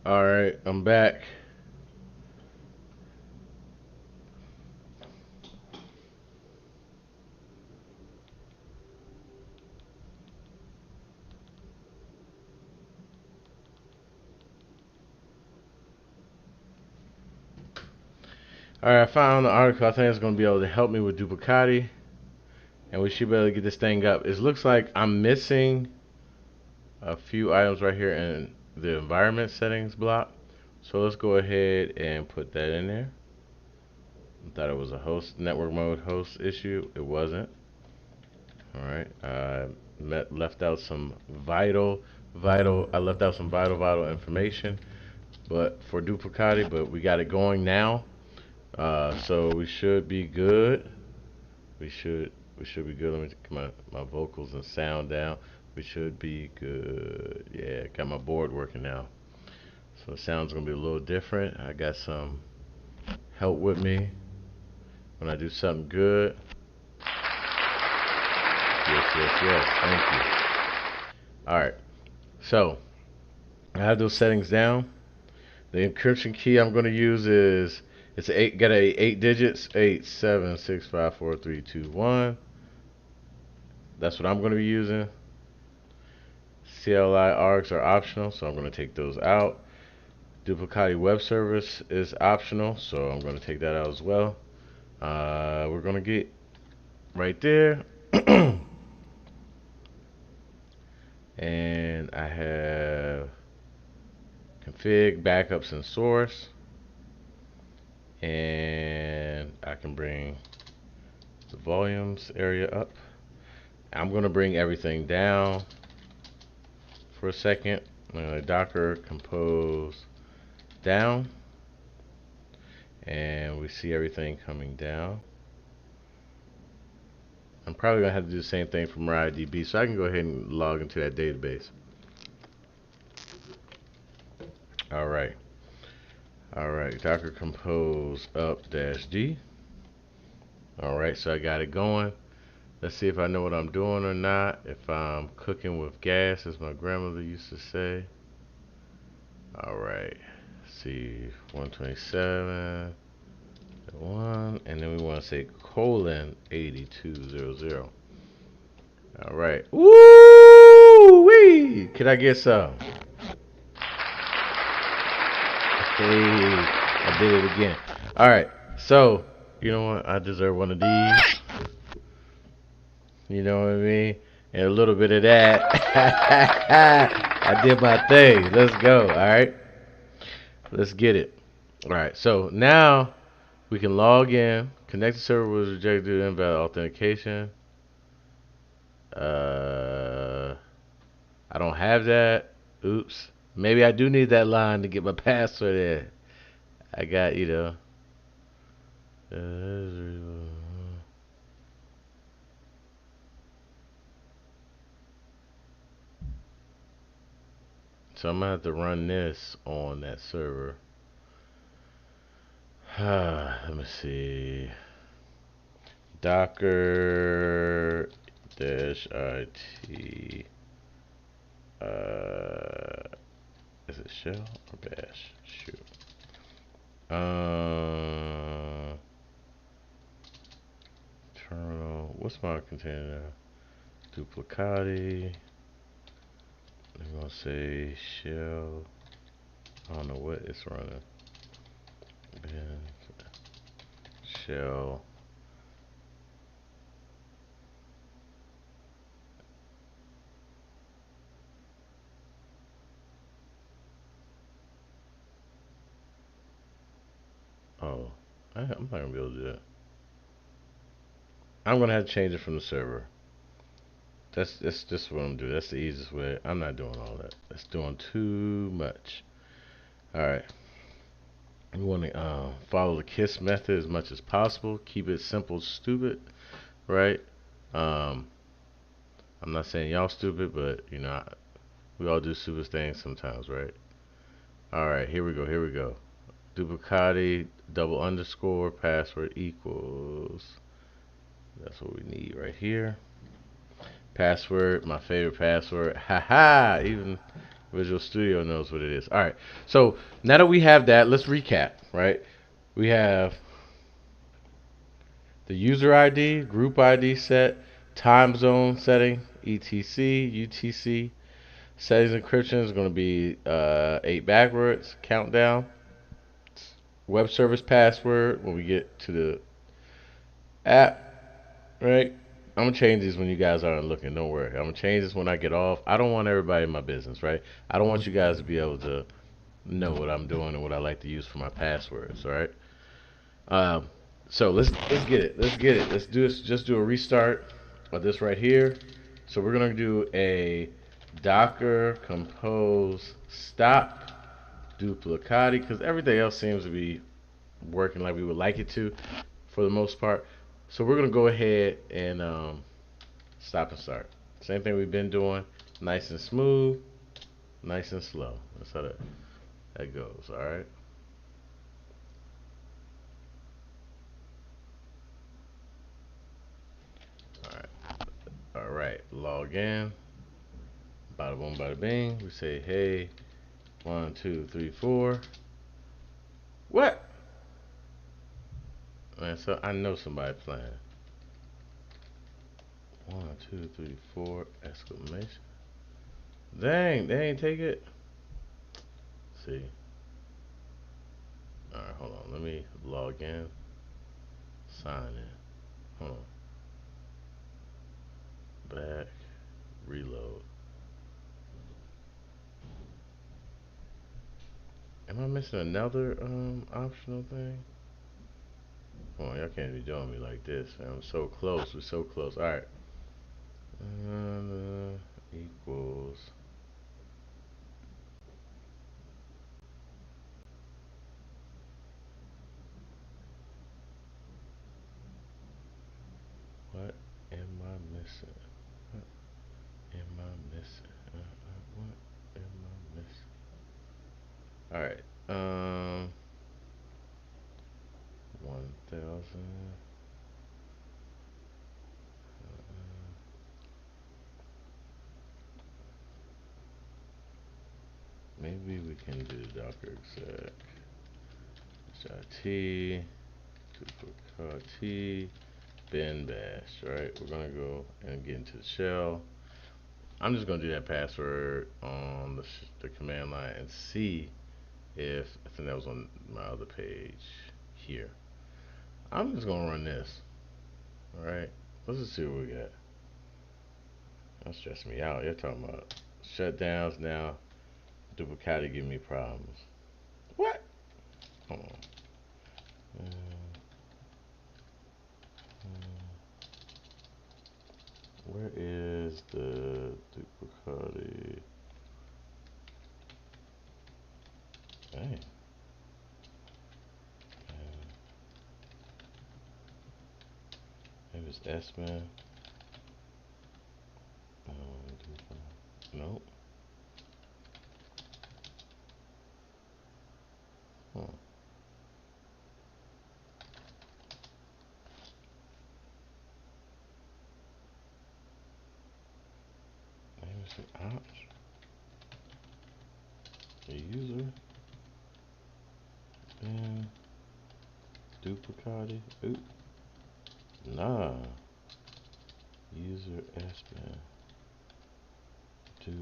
Alright, I'm back. Alright, I found the article. I think it's going to be able to help me with Duplicati. And we should be able to get this thing up. It looks like I'm missing a few items right here in the environment settings block. So let's go ahead and put that in there. I thought it was a host network mode host issue. It wasn't. Alright. Left out some vital. I left out some vital information. But for Duplicati, but we got it going now. So we should be good. We should be good. Let me get my vocals and sound down. We should be good. Yeah, got my board working now. So the sound's gonna be a little different. I got some help with me when I do something good. Yes. Thank you. All right. So I have those settings down. The encryption key I'm gonna use is it's got eight digits, 8765432 1. That's what I'm gonna be using. CLI args are optional, so I'm going to take those out. Duplicati web service is optional, so I'm going to take that out as well. We're going to get right there. And I have config, backups, and source. And I can bring the volumes area up. I'm going to bring everything down for a second. I'm going to Docker compose down, and we see everything coming down. I'm probably gonna have to do the same thing for MariaDB, so I can go ahead and log into that database. Alright, Docker compose up dash D. Alright, so I got it going. Let's see if I know what I'm doing or not. If I'm cooking with gas, as my grandmother used to say. Alright, see, 127 1, and then we want to say colon 8200. All right. Woo wee! Can I get some? Hey, I did it again. All right. So you know what? I deserve one of these. You know what I mean? And a little bit of that. I did my thing. Let's go. All right. Let's get it. All right. So now we can log in. Connected server was rejected due to invalid authentication. I don't have that. Oops. Maybe I do need that line to get my password in. I got, so I'm gonna have to run this on that server. Let me see. Docker dash IT. Is it shell or bash? Shoot. Terminal. What's my container now? Duplicati. I'm gonna say shell. I don't know what it's running. Shell. Oh, I'm not gonna be able to do that. I'm gonna have to change it from the server. That's just what I'm doing. That's the easiest way. I'm not doing all that. That's doing too much. All right. We want to follow the KISS method as much as possible. Keep it simple, stupid, right? Um, I'm not saying y'all stupid, but we all do stupid things sometimes, right? All right, here we go. Duplicati double underscore password equals. That's what we need right here. Password, my favorite password. Haha! Even Visual Studio knows what it is. All right. So now that we have that, let's recap. Right. We have the user ID, group ID set, time zone setting, etc, UTC. Settings encryption is going to be 8 backwards, countdown. Web service password when we get to the app, right? I'm gonna change these when you guys aren't looking. Don't worry. I'm gonna change this when I get off. I don't want everybody in my business, right? I don't want you guys to be able to know what I'm doing and what I like to use for my passwords, all right? Um, so let's get it. Let's get it. Let's do this. Just do a restart of this right here. So we're gonna do a Docker compose stop duplicati because everything else seems to be working like we would like it to for the most part. So we're gonna go ahead and stop and start. Same thing we've been doing. Nice and smooth, nice and slow. That's how that goes. All right. All right. All right. Log in. Bada boom, bada bing. We say, hey, 1, 2, 3, 4. What? Man, so I know somebody playing. 1, 2, 3, 4! Exclamation. Dang, they ain't take it. See. All right, hold on. Let me log in. Sign in. Hold on. Back. Reload. Am I missing another optional thing? Come on, y'all can't be doing me like this, man. I'm so close. We're so close. All right. Equals. What am I missing? What am I missing? What am I missing? All right. 1,000. Maybe we can do Docker exec. T, T, bin bash, right? We're gonna go and get into the shell. I'm just gonna do that password on the command line and see if, I think that was on my other page here. I'm just gonna run this, alright? Let's just see what we got. Don't stress me out. You're talking about shutdowns now. Duplicati give me problems. What? Hold on. Where is the duplicati? Dang. Maybe it's S-Man. Nope. Huh. Maybe it's an ops. A user. And duplicati. Oop. Nah. User S-Man. Do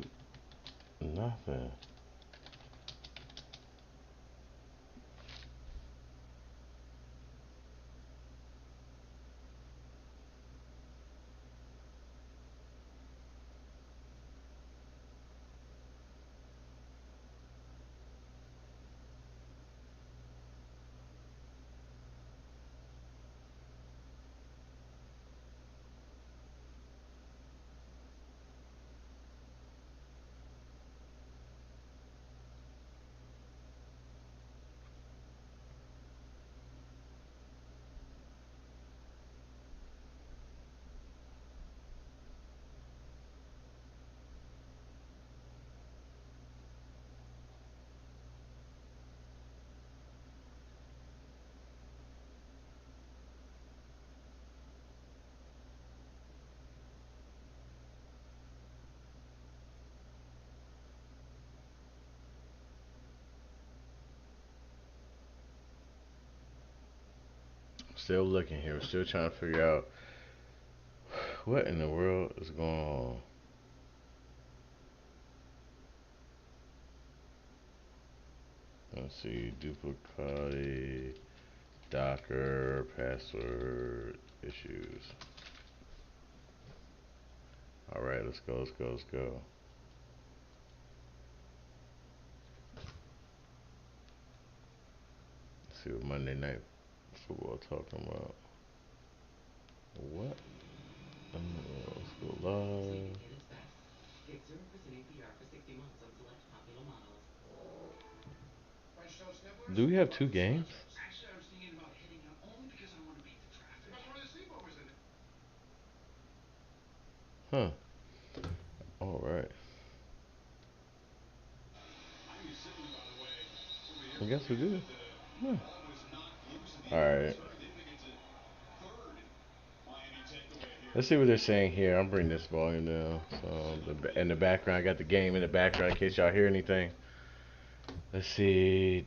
nothing. still looking here. We're still trying to figure out what in the world is going on. Let's see, duplicate, Docker, password issues. All right, let's go, let's go, let's go. Let's see what Monday Night Football talking about. What? Let's go live. Do we have two games? Actually, I was thinking about heading out only because I want to beat the traffic. That's why the sleepovers in. Huh. All right. I guess we do. Huh. All right. Let's see what they're saying here. I'm bringing this volume down. So in the background, I got the game in the background in case y'all hear anything. Let's see.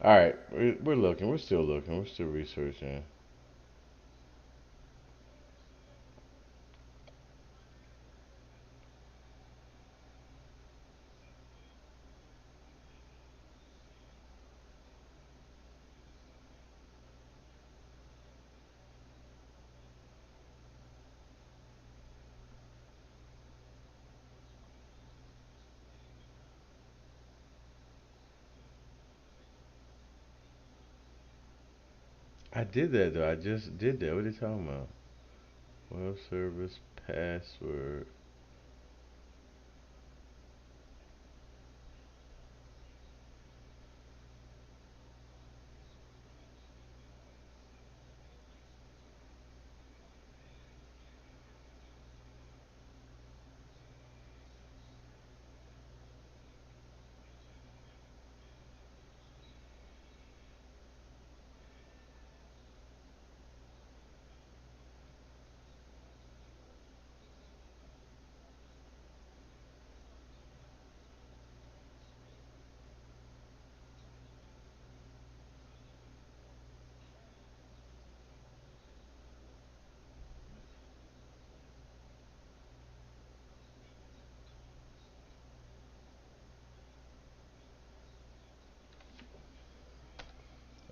All right, we're looking. We're still looking. We're still researching. I did that though. I just did that. What are you talking about? Web service password.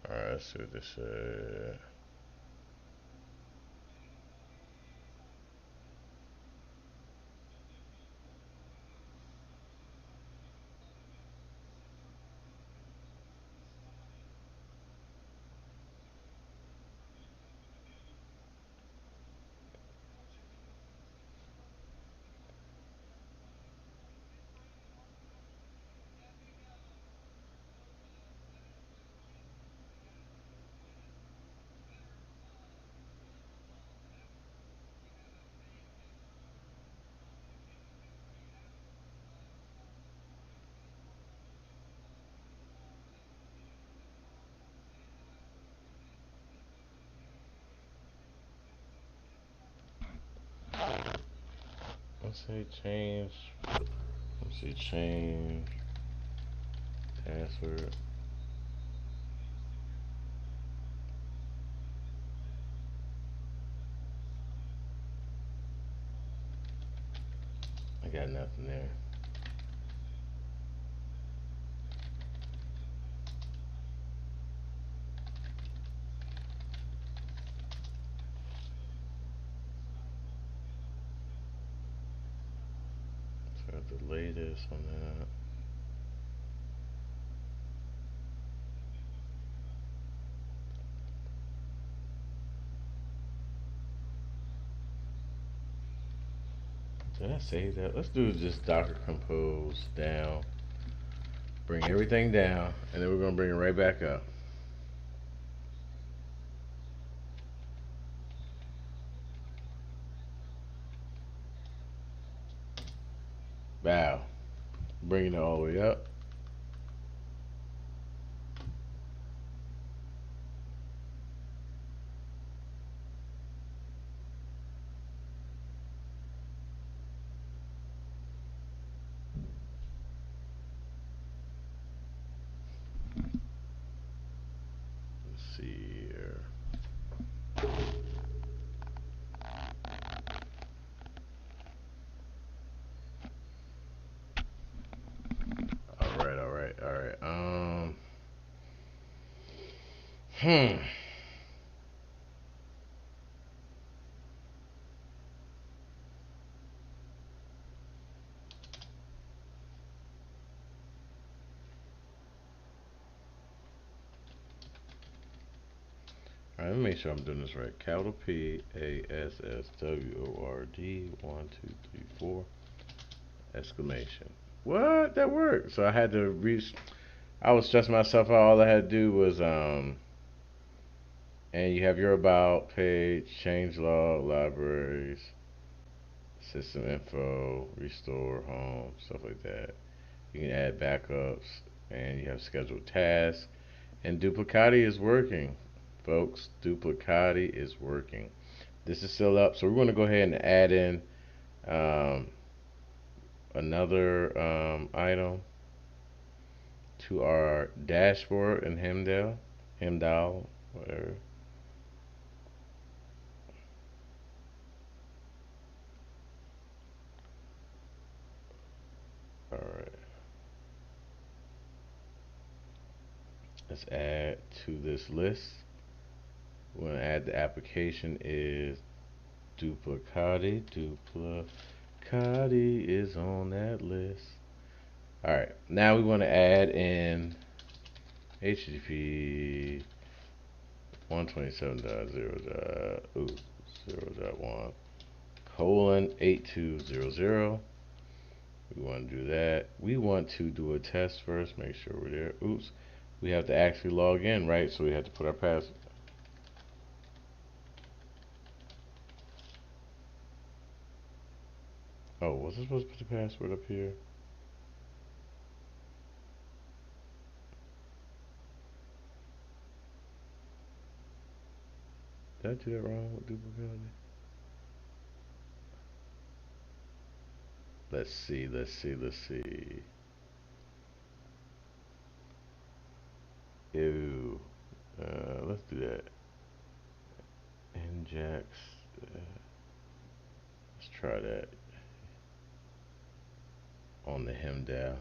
All right, let's see what this said. Let's say change. Let's see change password. I got nothing there. So I got the latest on that. Did I save that? Let's do just Docker Compose down. Bring everything down, and then we're gonna bring it right back up. Wow. Bringing it all the way up. Hmm. Alright, let me make sure I'm doing this right. Capital PASSWORD 1, 2, 3, 4 exclamation. What? That worked. So I had to reach. I was stressing myself out. All I had to do was and you have your about page, change log, libraries, system info, restore home, stuff like that. You can add backups, and you have scheduled tasks. And Duplicati is working, folks. Duplicati is working. This is still up, so we're going to go ahead and add in um, another item to our dashboard in Hemdal, whatever. All right, let's add to this list. We're going to add the application is Duplicati. Duplicati is on that list. All right, now we want to add in HTTP 127.0.1 colon 8200. We want to do that. We want to do a test first, make sure we're there. Oops, we have to actually log in, right? So we have to put our password. Oh, was I supposed to put the password up here? Did I do that wrong with duplicate? Let's see. Ew. Let's do that. Njax. Let's try that on the Hemdal.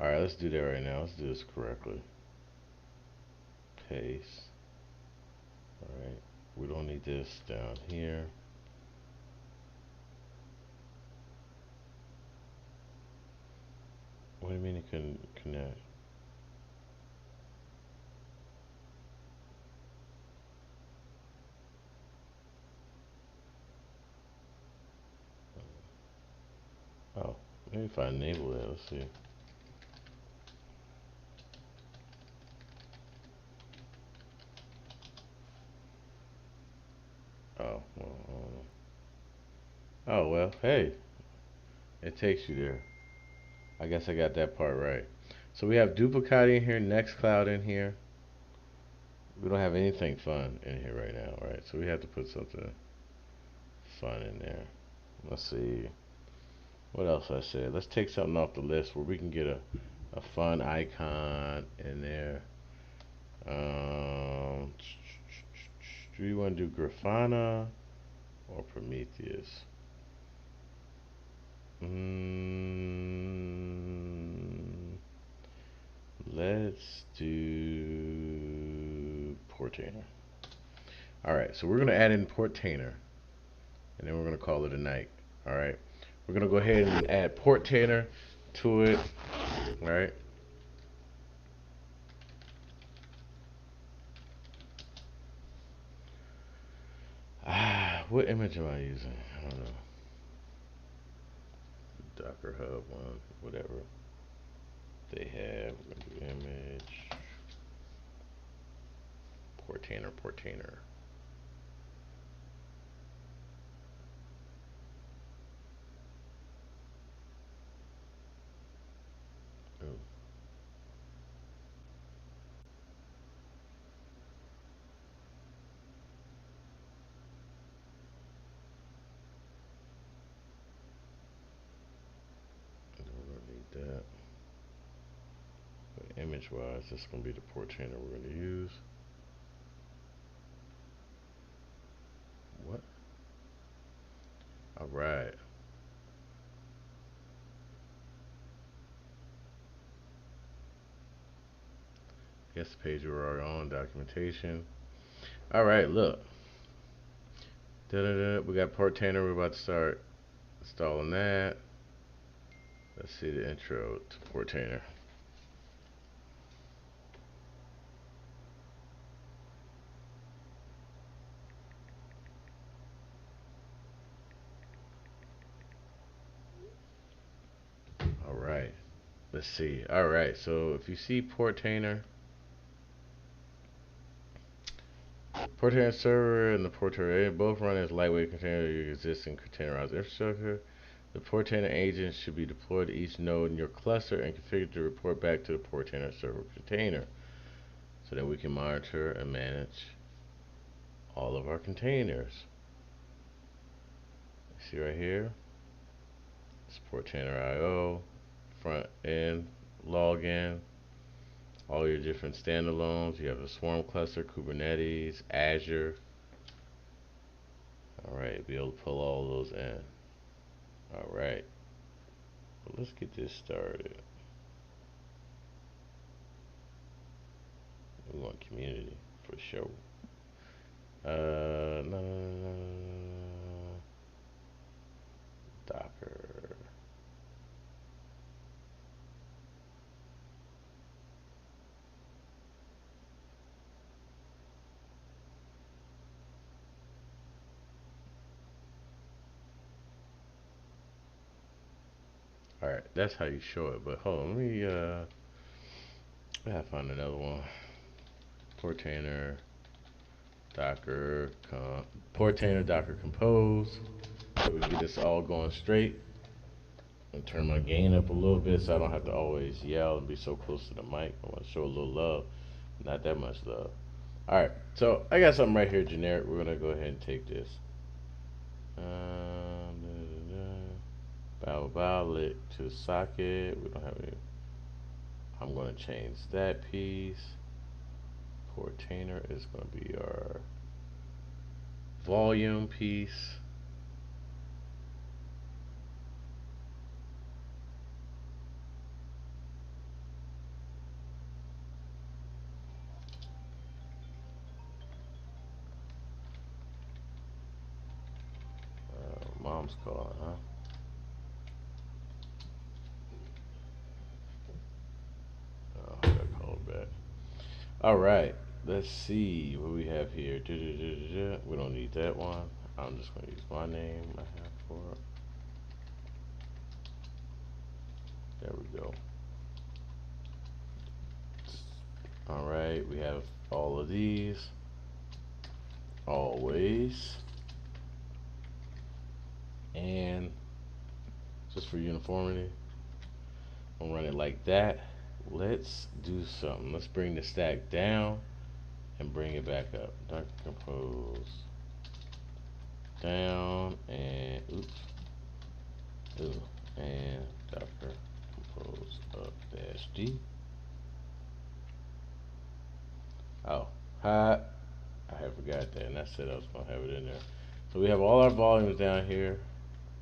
Alright, let's do that right now. Let's do this correctly. Paste. Alright. We don't need this down here. What do you mean it couldn't connect? Oh, maybe if I enable that, let's see. Oh, well, oh, well, hey, it takes you there. I guess I got that part right. So we have Duplicate in here, Nextcloud in here. We don't have anything fun in here right now, right? So we have to put something fun in there. Let's see. What else I said? Let's take something off the list where we can get a fun icon in there. Do you want to do Grafana or Prometheus? Let's do Portainer. Alright, so we're going to add in Portainer. And then we're going to call it a night. Alright. We're going to go ahead and add Portainer to it. Alright. What image am I using? I don't know. Docker Hub one, whatever they have. We're going to do image. Portainer. Oh, I don't need that. But image wise, this is going to be the Portainer we're going to use. What? All right. Guess the page we're on, documentation. All right, look. Da-da-da. We got Portainer. We're about to start installing that. Let's see the intro to Portainer. All right. Let's see. All right. So if you see Portainer, Portainer server and the Portainer both run as lightweight container of your existing containerized infrastructure. The Portainer agent should be deployed to each node in your cluster and configured to report back to the Portainer server container so that we can monitor and manage all of our containers. See right here? It's Portainer IO, front end, login, all your different standalones. You have a Swarm cluster, Kubernetes, Azure. Alright, be able to pull all those in. Alright, well, let's get this started. We want community for sure. No, no, no, no. Docker. Alright, that's how you show it. But hold on, let me I gotta find another one. Portainer, Docker, Portainer, Docker Compose. So we can get this all going straight. And turn my gain up a little bit so I don't have to always yell and be so close to the mic. I want to show a little love, not that much love. Alright, so I got something right here generic. We're gonna go ahead and take this. Bow lit to socket. We don't have any. I'm gonna change that piece. Portainer is gonna be our volume piece. Mom's calling, huh? Oh, I gotta call her back. All right, let's see what we have here. We don't need that one. I'm just gonna use my name I have for it. There we go. All right, we have all of these. Always. And just for uniformity, I'm gonna run it like that. Let's do something. Let's bring the stack down and bring it back up. Docker compose down and oops. Ooh, and Docker compose up dash D. Oh, hi. I had forgot that, and I said I was gonna have it in there. So we have all our volumes down here,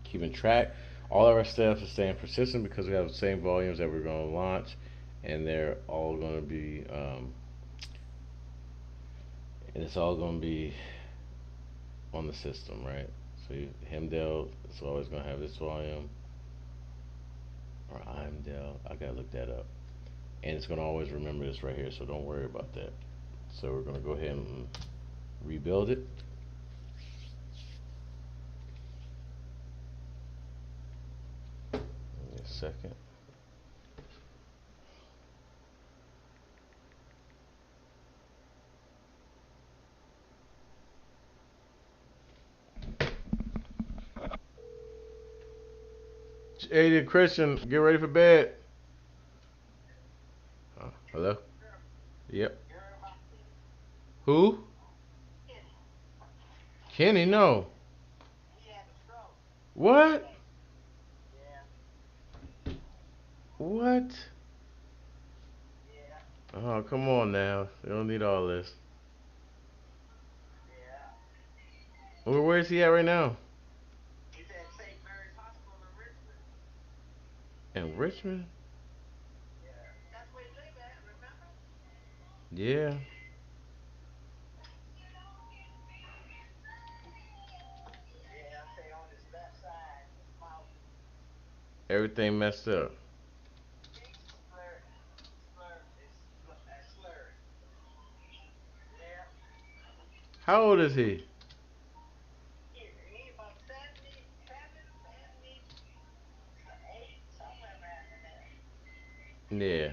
keeping track. All of our steps are staying persistent because we have the same volumes that we're gonna launch, and they're all gonna be, and it's all gonna be on the system, right? So Hemdale is always gonna have this volume, or Imdale. I gotta look that up, and it's gonna always remember this right here. So don't worry about that. So we're gonna go ahead and rebuild it. Give me a second. Hey, Christian, get ready for bed. Hello? Yep. Who? Kenny, no. What? What? Oh, come on now. You don't need all this. Where is he at right now? In Richmond? Yeah. Everything messed up. How old is he? Yeah.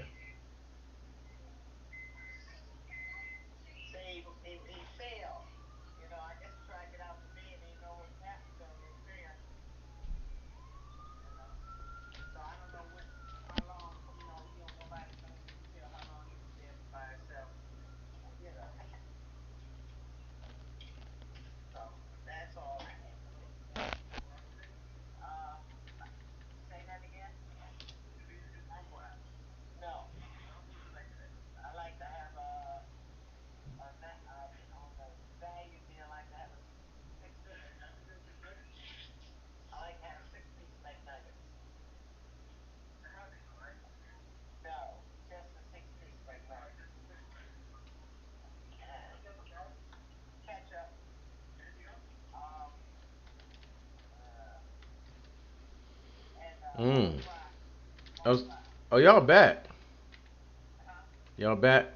Mm. Oh, oh, y'all back. Y'all back.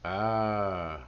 Ah.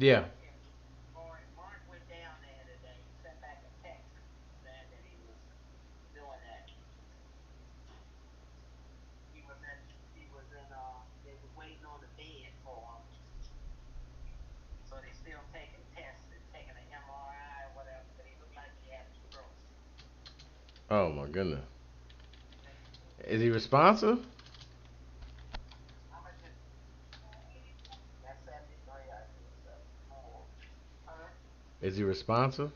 Yeah. Oh my goodness. Is he responsive? Is he responsive?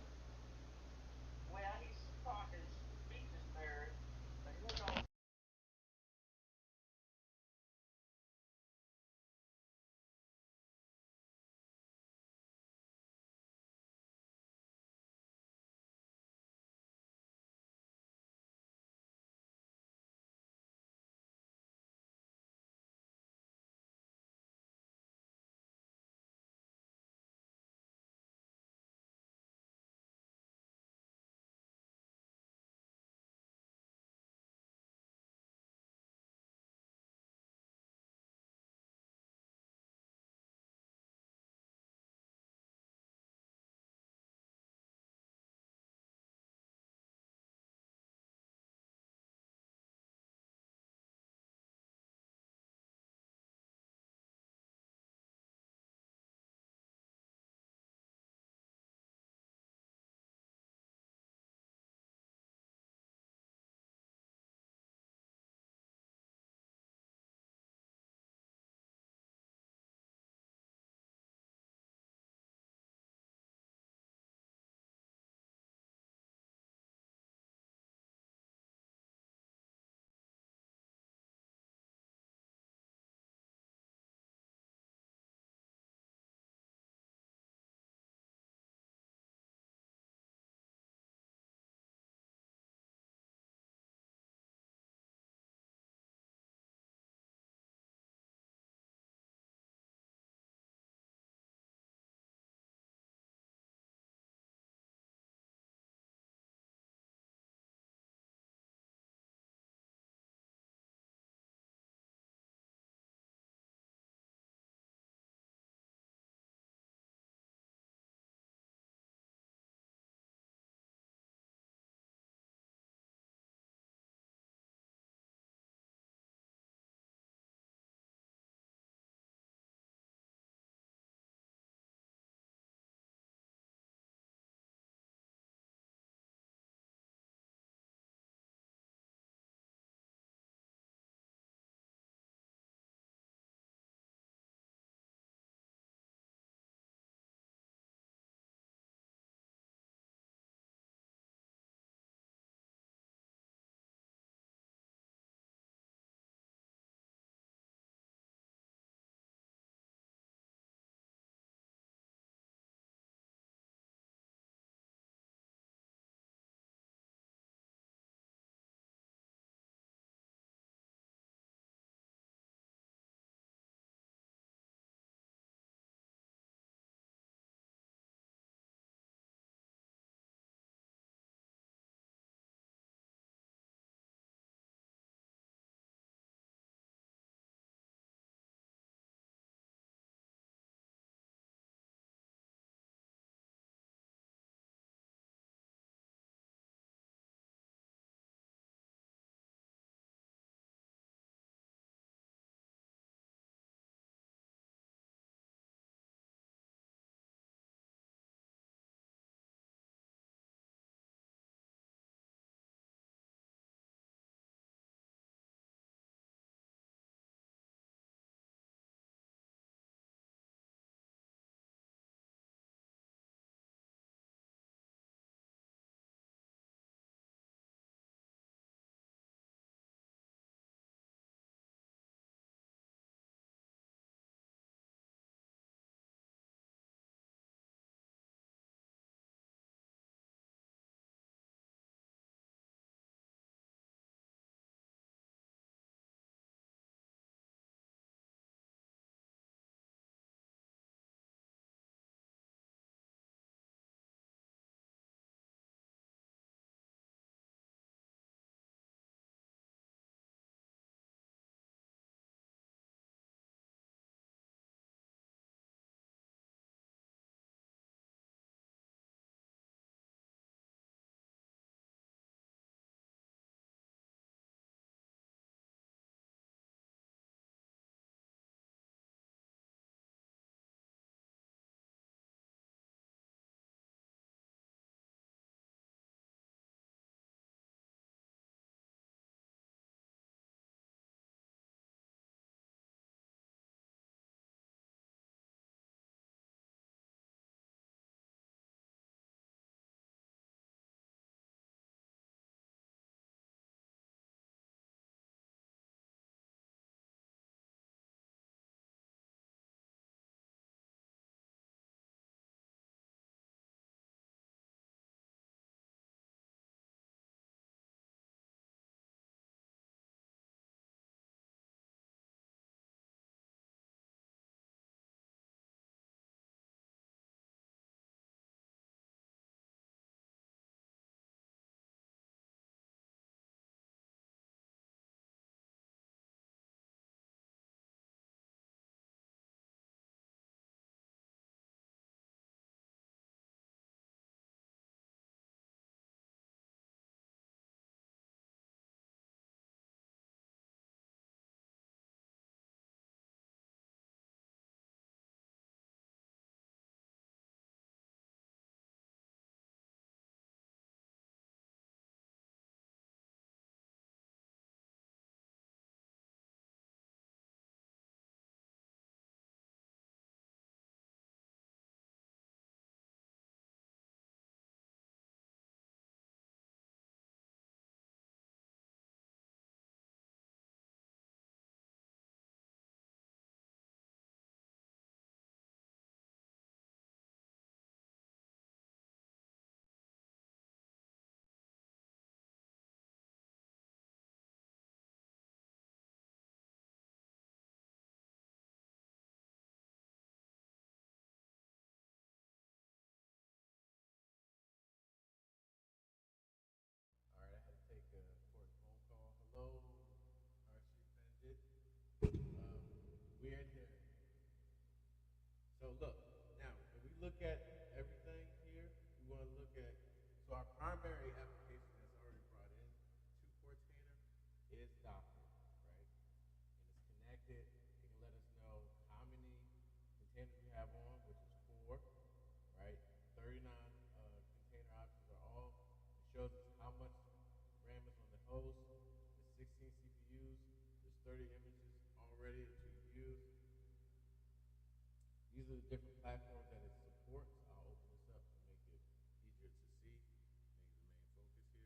these are the different platforms that it supports. I'll open this up to make it easier to see. Make the main focus here.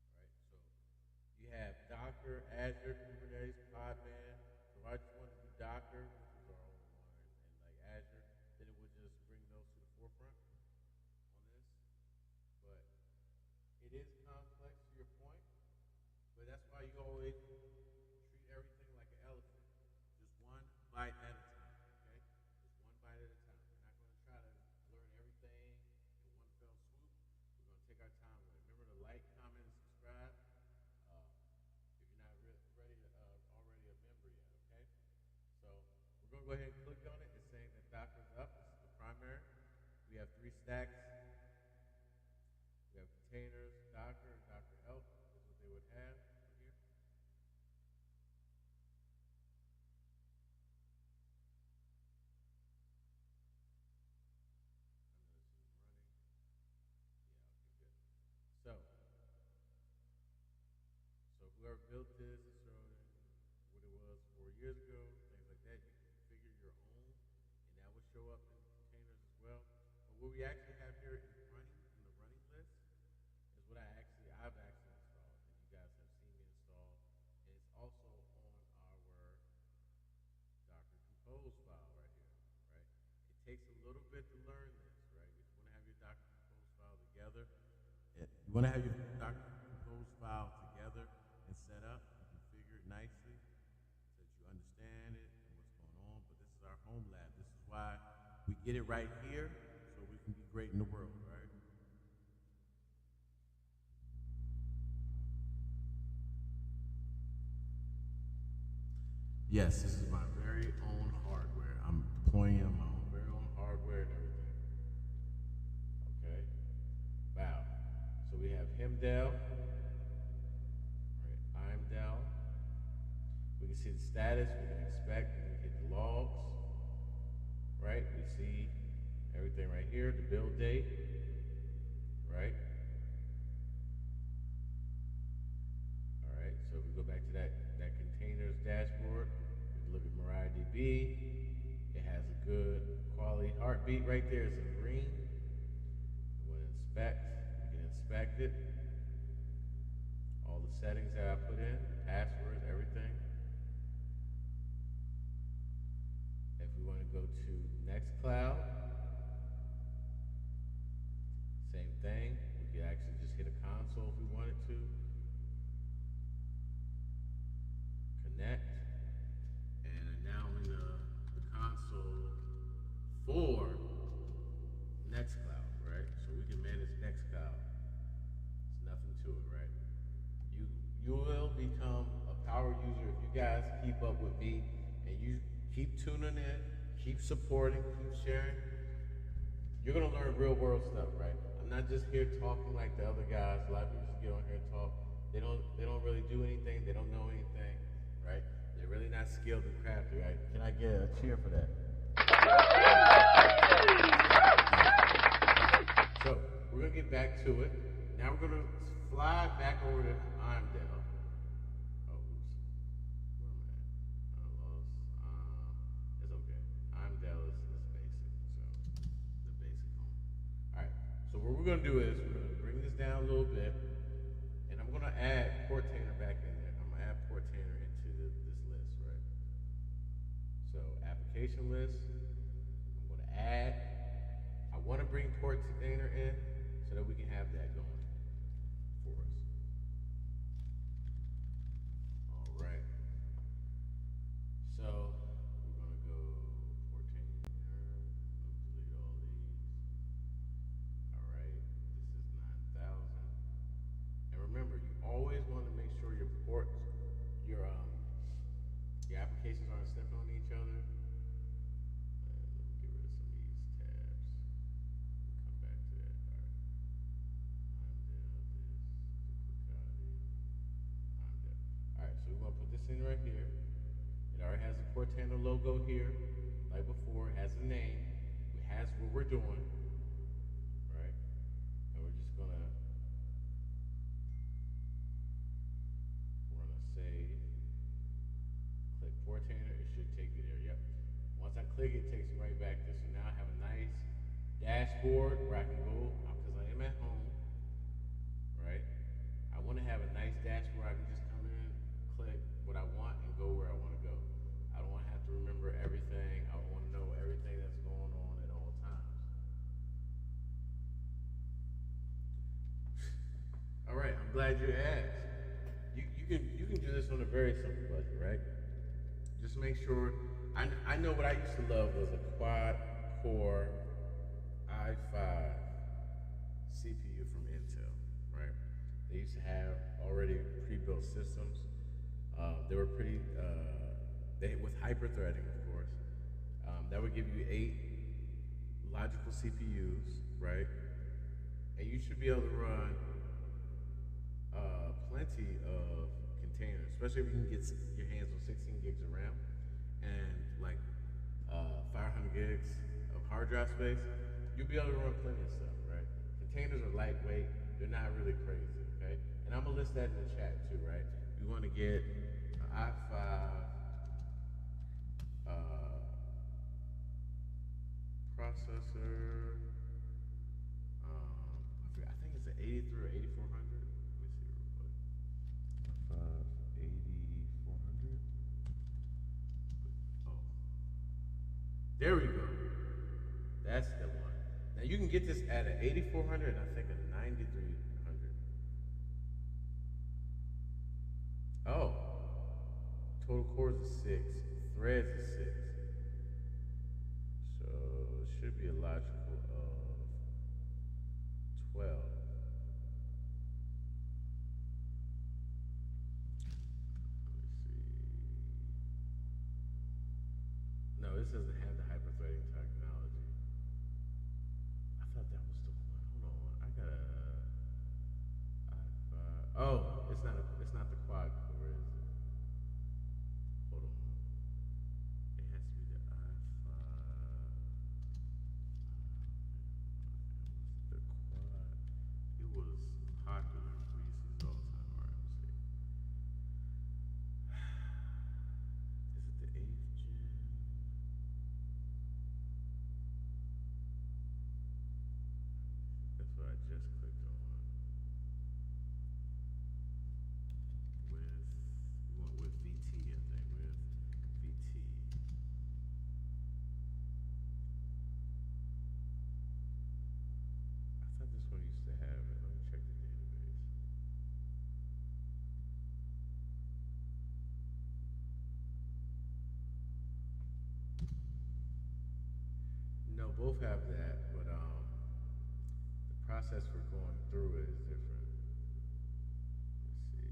All right, so you have Docker, Azure, Kubernetes, Podman. So if I just wanted to do Docker, which is our only one, and like Azure, then it would just bring those to the forefront on this. But it is complex to your point, but that's why you always treat everything like an elephant, just one bite at a time. Okay, just one bite at a time. We're not going to try to learn everything in one fell swoop. We're going to take our time with it. Remember to like, comment, and subscribe. Uh, if you're not already a member yet, okay? So we're going to go ahead and click on it. It's saying that Docker's up. This is the primary. We have 3 stacks. We have containers, Docker, and Docker Help is what they would have here. I know this is running. Yeah, okay, good. So, so whoever built this is showing what it was 4 years ago, things like that. You can configure your own, and that will show up in containers as well. But what we actually have here is running in the running list is what I've actually installed, and you guys have seen me install, and it's also on our Docker Compose file right here, right? It takes a little bit to learn this, right? If you want to have your Docker Compose file together, you want to have your Docker Compose file together and set up and configured nicely so that you understand it and what's going on. But this is our home lab. This is why we get it right here so we can be great in the world, right? Yes, this is my very own hardware. I'm deploying it on my own very own hardware and everything. Okay. Wow. So we have Himdell. Right. I'm Dell. We can see the status. We can inspect. We can hit the logs. Right. We see everything right here. The build date. Right. All right. So if we go back to that containers dashboard, we can look at MariahDB. It has a good quality heartbeat right there. It's in green. We want to inspect. We can inspect it. All the settings that I put in, passwords, everything. If we want to go to Nextcloud, same thing. We could actually just hit a console if we wanted to. Connect. And now I'm in the console for Nextcloud, right? So we can manage Nextcloud. It's nothing to it, right? You will become a power user if you guys keep up with me and you keep tuning in, keep supporting, keep sharing. You're gonna learn real world stuff, right? I'm not just here talking like the other guys. A lot of people just get on here and talk. They don't really do anything. They don't know anything, right? They're really not skilled and crafty, right? Can I get a cheer for that? So we're gonna get back to it. Now we're gonna fly back over to Imdale. Oh, oops. Where am I at? I lost. It's okay. Imdale is basic, so the basic home. All right. So what we're gonna do is we're gonna bring this down a little bit, and I'm gonna add Portainer back in there. I'm gonna add Portainer into this list, right? So application list. I'm gonna add. I want to bring Portainer in so that we can have that going for us. All right. So we're gonna go Portainer. Let's delete all these. All right. This is 9,000. And remember, you always want to make sure your ports, your applications aren't stepping on each other. Let me get rid of some of these tabs. We'll come back to that. All right. I'm down this. Duplicati. I'm down. All right. So we're gonna put this in right here. It already has the Portainer logo here, like before. It has a name. It has what we're doing. Right. And we're just gonna save. Click Portainer, it should take you there. Yep. Once I click it, it takes me right back there. So now I have a nice dashboard where I can go, because I am at home, right? I want to have a nice dashboard. I can just come in, click what I want, and go where I want to go. I don't want to have to remember everything. I want to know everything that's going on at all times. All right, I'm glad you asked. You can do this on a very simple budget, right? Just make sure. I know what I used to love was a quad core i5 CPU from Intel, right? They used to have already pre-built systems. They were pretty. They with hyper-threading, of course. That would give you 8 logical CPUs, right? And you should be able to run plenty of containers, especially if you can get your hands on 16 gigs of RAM and like 500 gigs of hard drive space. You'll be able to run plenty of stuff, right? Containers are lightweight; they're not really crazy, okay? And I'm gonna list that in the chat too, right? You want to get an i5 processor. I forgot. I think it's an 83 or 8400. Let me see real quick. 8400. Oh, there we go. That's the one. Now you can get this at an 8400 and I think a 9300. Oh, total cores is 6, threads is 6. So it should be a logical of 12. Let me see. No, this doesn't have the hyper-threading technology. I thought that was the one. Hold on. I got a i5. Oh, it's not the quad core, is it? Hold on. It has to be the i5. The quad. It was popular. We used to use it all the time. All right, let's see. Is it the 8th gen? That's what I just clicked on. We went with VT, I think, with VT. I thought this one used to have it. Let me check the database. No, both have that, but the process for going through it is different. Let's see.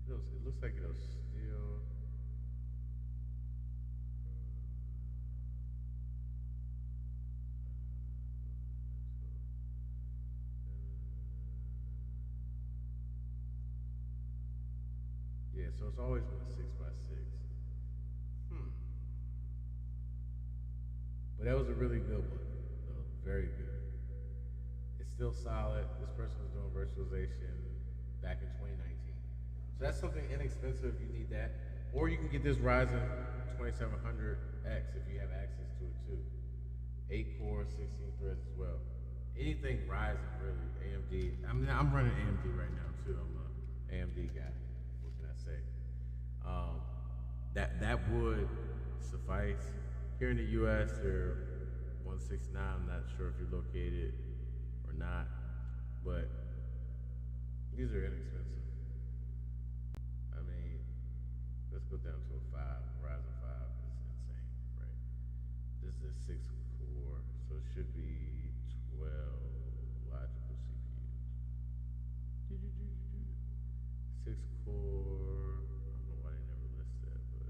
It looks like it'll still. Yeah, so it's always been a 6x6. But that was a really good one, though. Very good. It's still solid. This person was doing virtualization back in 2019. So that's something inexpensive if you need that. Or you can get this Ryzen 2700X if you have access to it too. 8 cores, 16 threads as well. Anything Ryzen, really. AMD. I mean, I'm running AMD right now too. I'm an AMD guy. What can I say? That would suffice. Here in the U.S., they're 169. I'm not sure if you're located or not, but these are inexpensive. I mean, let's go down to a 5. Ryzen 5 is insane, right? This is a 6 core, so it should be 12 logical CPUs. 6 core. I don't know why they never list that, but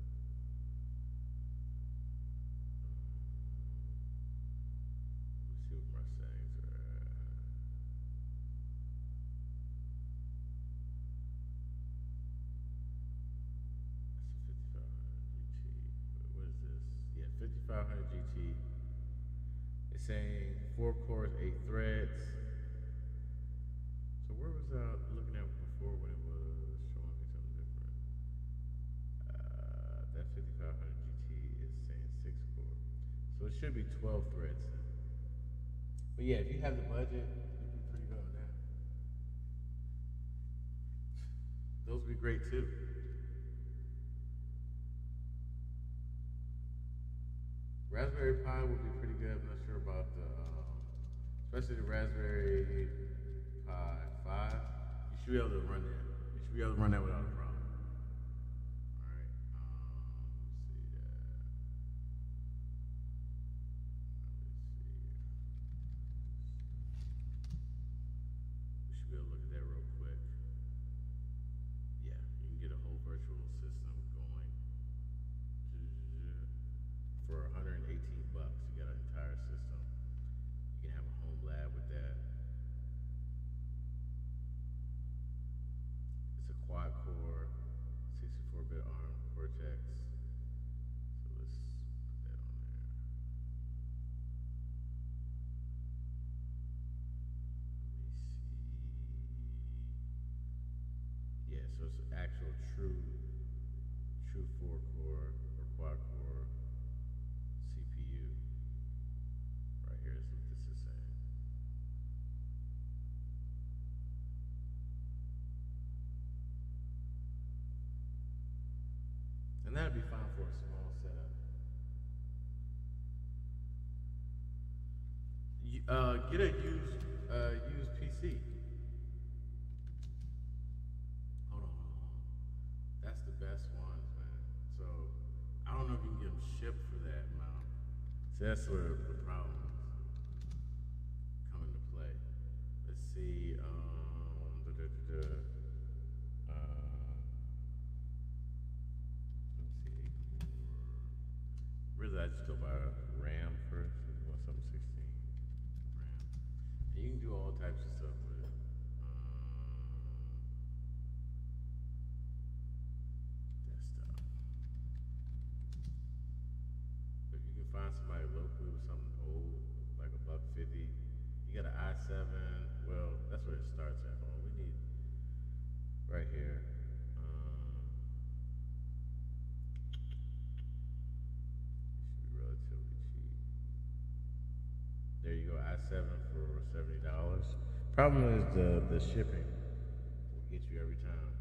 let's see what my settings are at. That's a 5500 GT. But what is this? Yeah, 5500 GT. It's saying 4 cores, 8 threads. So where was I looking at before when it was showing me something different? That 5500 GT is saying 6 core. So it should be 12 threads then. But yeah, if you have the budget, you'd be pretty good on that. Those would be great too. Raspberry Pi would be pretty good. I'm not sure about the, especially the Raspberry Pi 5. You should be able to run that. You should be able to run that without a problem. All right. Let's see that. Let's see. We should be able to look at that real quick. Yeah, you can get a whole virtual system going for 118 bucks. You got an entire system. You can have a home lab with that. It's a quad core, 64-bit ARM Cortex. So let's put that on there. Let me see. Yeah, so it's an actual true 4 core or quad core CPU. Right here is what this is saying. And that'd be fine for a small setup. Get a used PC. Hold on. That's the best ones, man. So I don't know if you can get them shipped for that amount. So that's where the problem come into play. Let's see. Let's see. 8 core. Really, I just go by RAM first. You want something 16 RAM. And you can do all types of stuff with it. Desktop. If you can find somebody locally with something old, like a buck 50, you got an i7. Well, that's where it starts at. Hold on, we need right here. It should be relatively cheap. There you go, i7 for $70. Problem is the shipping will get you every time.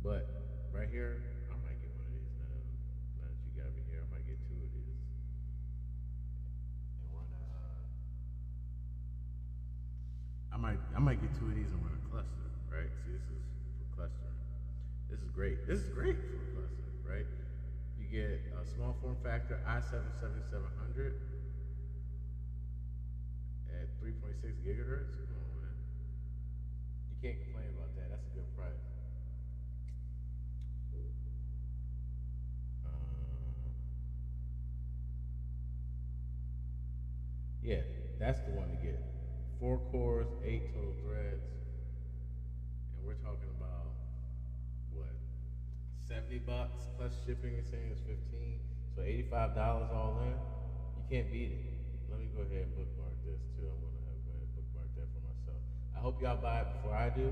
But right here, I might get one of these now. Now that you got me here, I might get 2 of these and run I might get 2 of these and run a cluster, right? See, this is for clustering. This is great. This is great for a cluster, right? You get a small form factor i7 7700 at 3.6 gigahertz. Come on, man. You can't complain about that. That's a good price. Yeah, that's the one to get. 4 cores, 8 total threads, and we're talking about what? 70 bucks plus shipping. It's saying it's 15, so $85 all in. You can't beat it. Let me go ahead and bookmark this too. I'm gonna have to go ahead and bookmark that for myself. I hope y'all buy it before I do,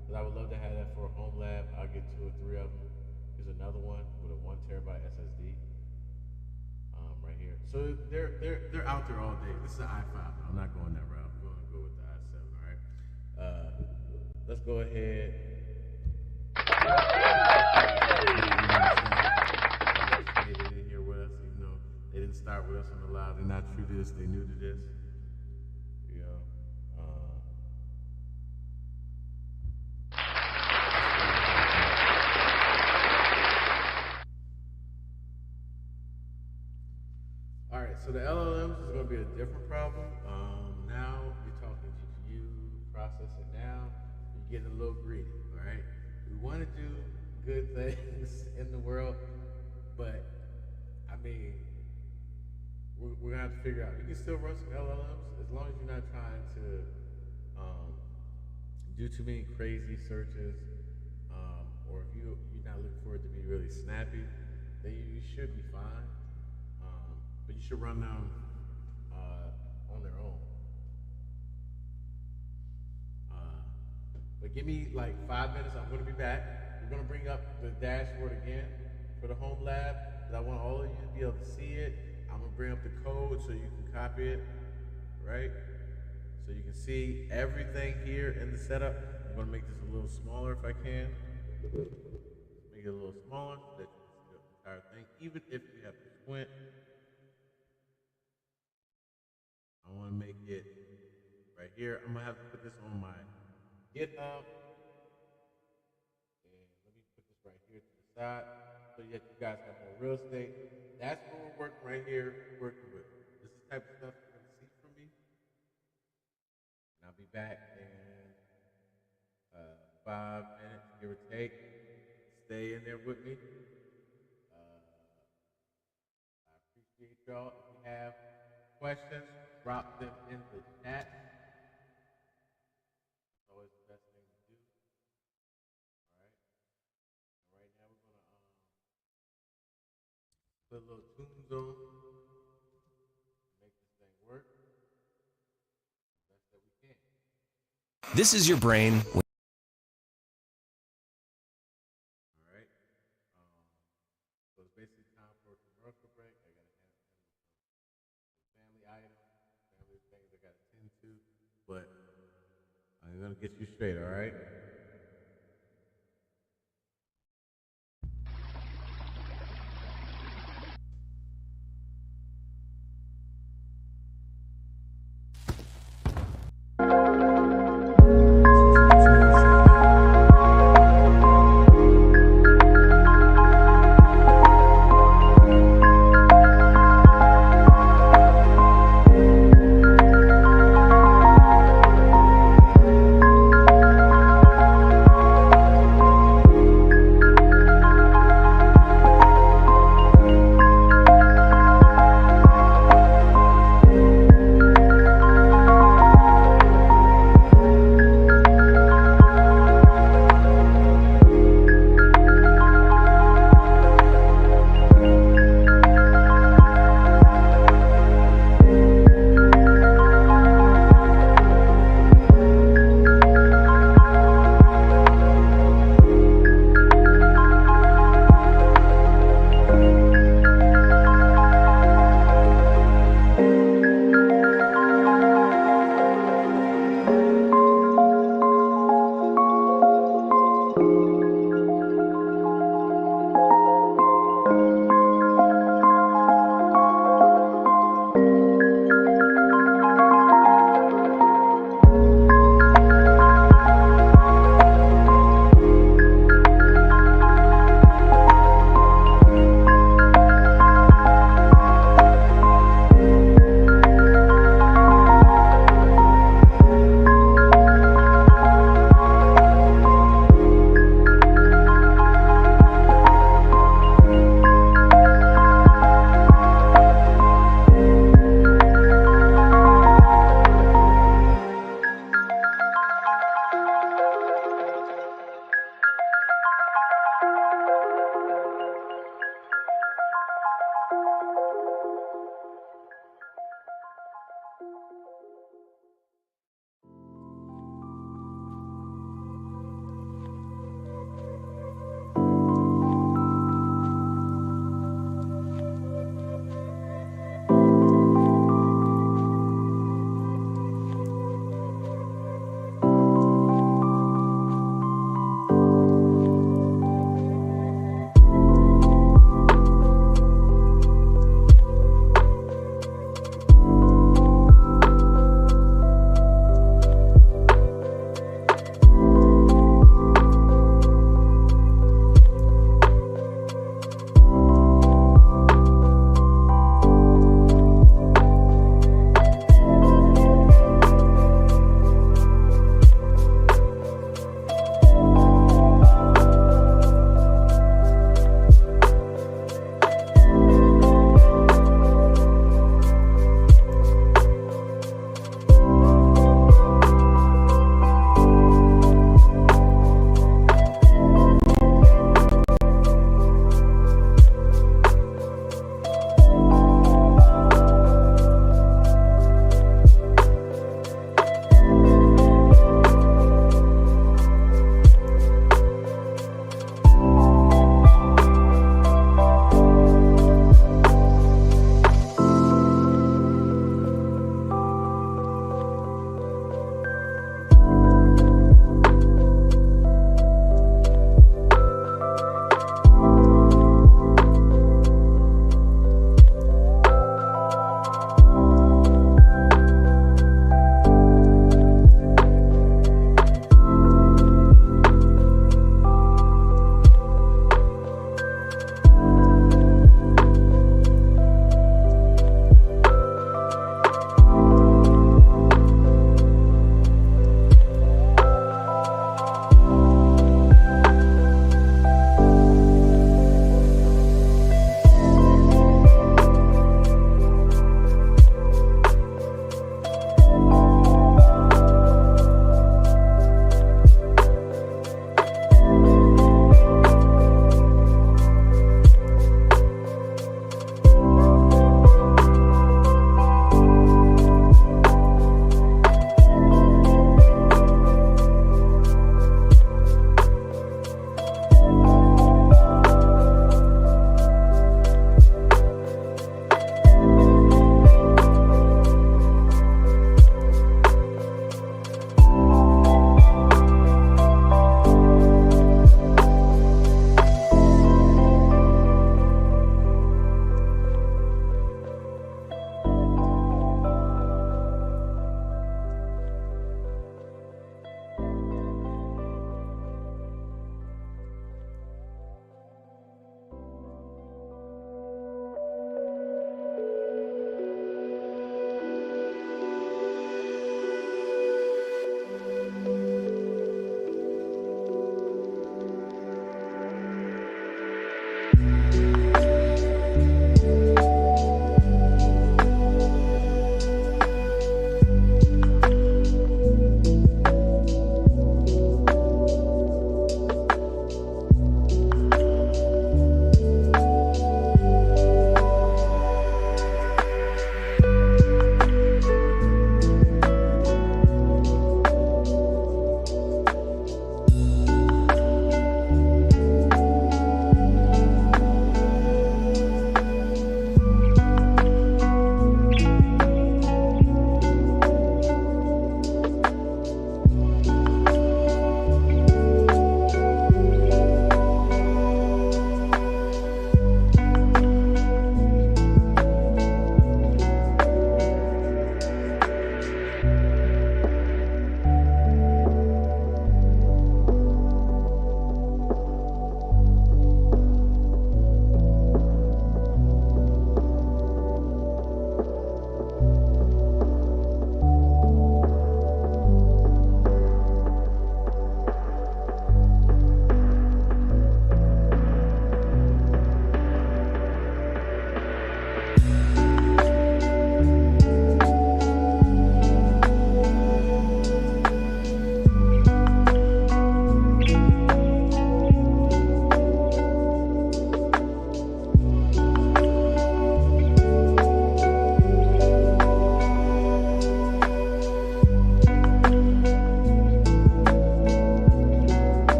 because I would love to have that for a home lab. I'll get 2 or 3 of them. Here's another one with a 1 terabyte SSD. Right here. So they're out there all day. This is an i5. I'm not going that route. I'm going to go with the i7. All right. Let's go ahead. Made it in here with us, even though they didn't start with us on the live. They're not true to this. They new to this. You know. Alright, so the LLMs is going to be a different problem. Now you're talking GPU processing. Now you're getting a little greedy, alright? We want to do good things in the world, but I mean, we're going to have to figure out. You can still run some LLMs as long as you're not trying to do too many crazy searches, or if you're not looking for it to be really snappy, then you should be fine. but you should run them on their own. Uh, but give me like 5 minutes. I'm gonna be back. We're gonna bring up the dashboard again for the home lab, because I want all of you to be able to see it. I'm gonna bring up the code so you can copy it, right? So you can see everything here in the setup. I'm gonna make this a little smaller if I can. Make it a little smaller so that you can see the entire thing. Even if you have to squint, I wanna make it right here. I'm gonna have to put this on my GitHub. And let me put this right here to the side so that you guys have more real estate. That's what we're working right here, working with. This is the type of stuff you're gonna see from me. And I'll be back in 5 minutes, give or take. Stay in there with me. I appreciate y'all. If you have questions, drop them in the chat. It's always the best thing to do. All right. And right now we're gonna put a little tunes on, make this thing work the best that we can. This is your brain. All right. So it's basically time for a commercial break. I gotta handle some family items, family things I gotta tend to, but I'm gonna get you straight. All right.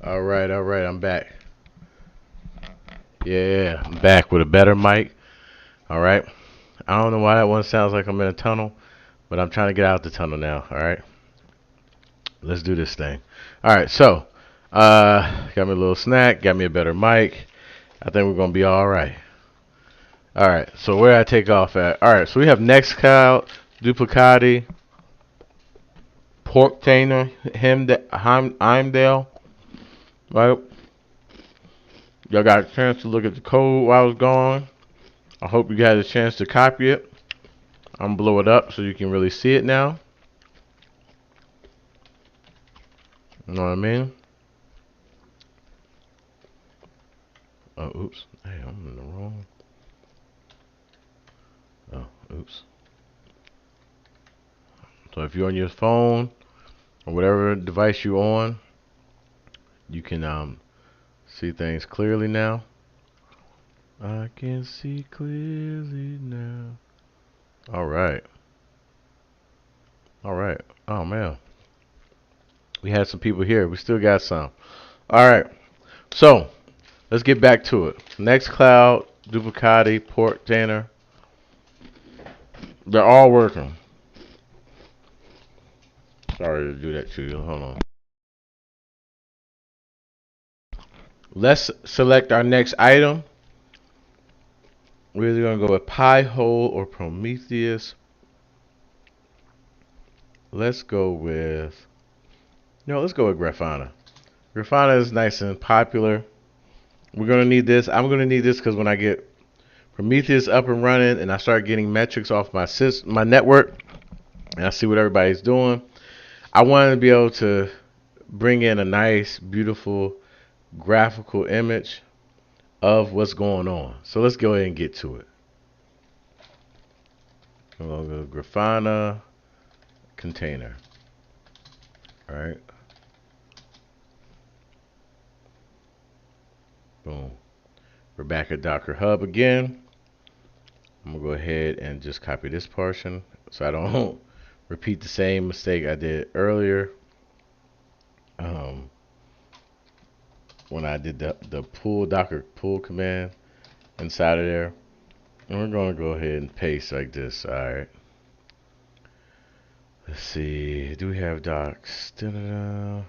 All right, I'm back. Yeah, I'm back with a better mic. All right. I don't know why that one sounds like I'm in a tunnel, but I'm trying to get out the tunnel now. All right. Let's do this thing. All right. So, got me a little snack, got me a better mic. I think we're gonna be all right. All right. So where I take off at? All right. So we have Nextcloud, Duplicati, Porktainer, Heimdall. Right. Y'all got a chance to look at the code while I was gone. I hope you had a chance to copy it. I'm gonna blow it up so you can really see it now. You know what I mean? Oh, oops. Hey, I'm in the wrong. Oh, oops. So if you're on your phone or whatever device you're on, you can see things clearly now. I can see clearly now. All right. All right. Oh man, we had some people here. We still got some. All right. So let's get back to it. Nextcloud, Duplicati, Port Tanner. They're all working. Sorry to do that to you. Hold on. Let's select our next item. We're either going to go with Pi-hole or Prometheus. Let's go with... No, let's go with Grafana. Grafana is nice and popular. We're going to need this. I'm going to need this because when I get Prometheus up and running and I start getting metrics off my network and I see what everybody's doing, I want to be able to bring in a nice, beautiful graphical image of what's going on. So let's go ahead and get to it. We'll go Grafana container. All right. Boom. We're back at Docker Hub again. I'm gonna go ahead and just copy this portion so I don't repeat the same mistake I did earlier. When I did the pull Docker pull command inside of there. And we're going to go ahead and paste like this. Alright. Let's see. Do we have docs? Da-da-da.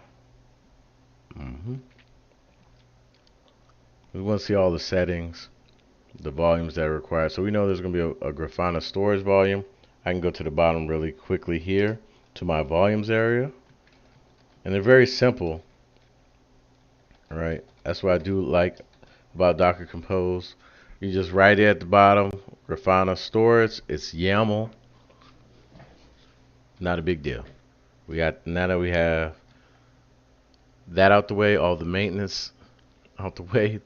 We want to see all the settings, the volumes that are required. So we know there's going to be a Grafana storage volume. I can go to the bottom really quickly here to my volumes area. And they're very simple. Alright. That's what I do like about Docker Compose. You just write it at the bottom, Grafana storage. It's YAML. Not a big deal. We got, now that we have that out the way, all the maintenance out the way,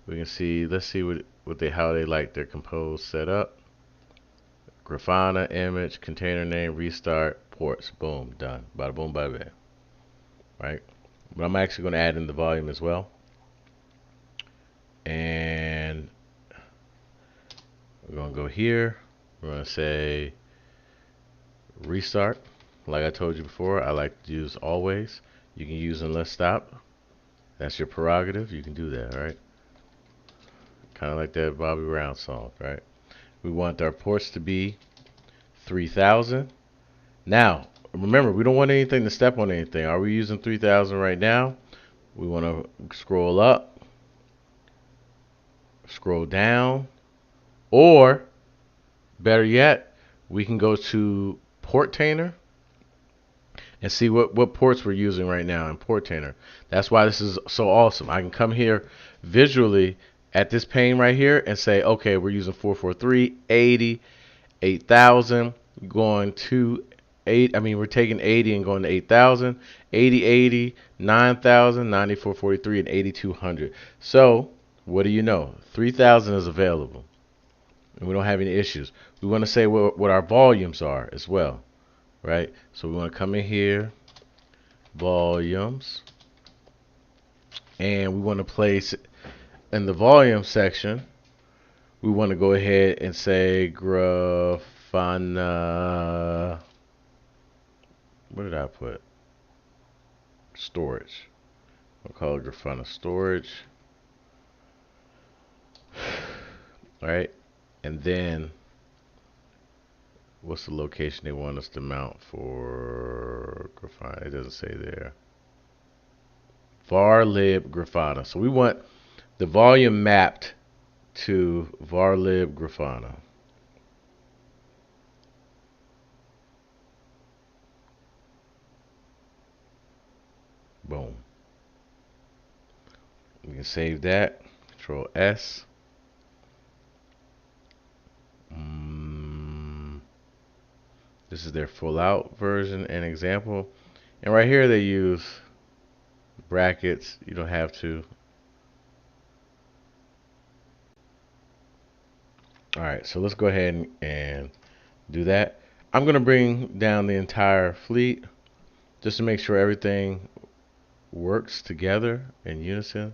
we can see, let's see how they like their compose set up. Grafana, image, container name, restart, ports, boom, done. Bada boom, bada bam. Right? But I'm actually going to add in the volume as well. And we're going to go here. We're going to say restart. Like I told you before, I like to use always. You can use unless stop. That's your prerogative. You can do that, right? Kind of like that Bobby Brown song, right? We want our ports to be 3000. Now, remember, we don't want anything to step on anything. Are we using 3000 right now? We want to scroll up, scroll down, or better yet, we can go to Portainer and see what ports we're using right now in Portainer. That's why this is so awesome. I can come here visually at this pane right here and say, okay, we're using 443, 80, 8000, going to 8. I mean, we're taking 80 and going to 8000, 80, 80, 9000, 9443, and 8200. So, what do you know? 3000 is available, and we don't have any issues. We want to say what our volumes are as well, right? So we want to come in here, volumes, and we want to place in the volume section, we want to go ahead and say Grafana. What did I put? Storage. I'll call it Grafana storage. All right, and then what's the location they want us to mount for Grafana? It doesn't say there. Varlib Grafana. So we want the volume mapped to Varlib Grafana. Boom. We can save that. Control S. This is their full out version and example. And right here they use brackets. You don't have to. Alright, so let's go ahead and do that. I'm going to bring down the entire fleet just to make sure everything works together in unison.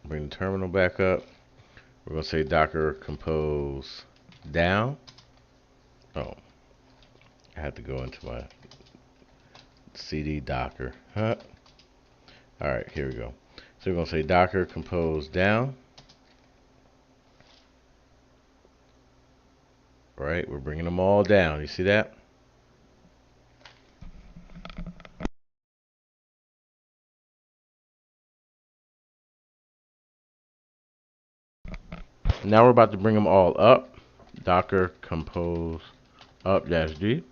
Bring the terminal back up. We're going to say Docker compose down. Oh, I had to go into my CD Docker. Huh? Alright, here we go. So we're going to say Docker compose down. Right, we're bringing them all down. You see that? Now we're about to bring them all up. Docker compose up dash G.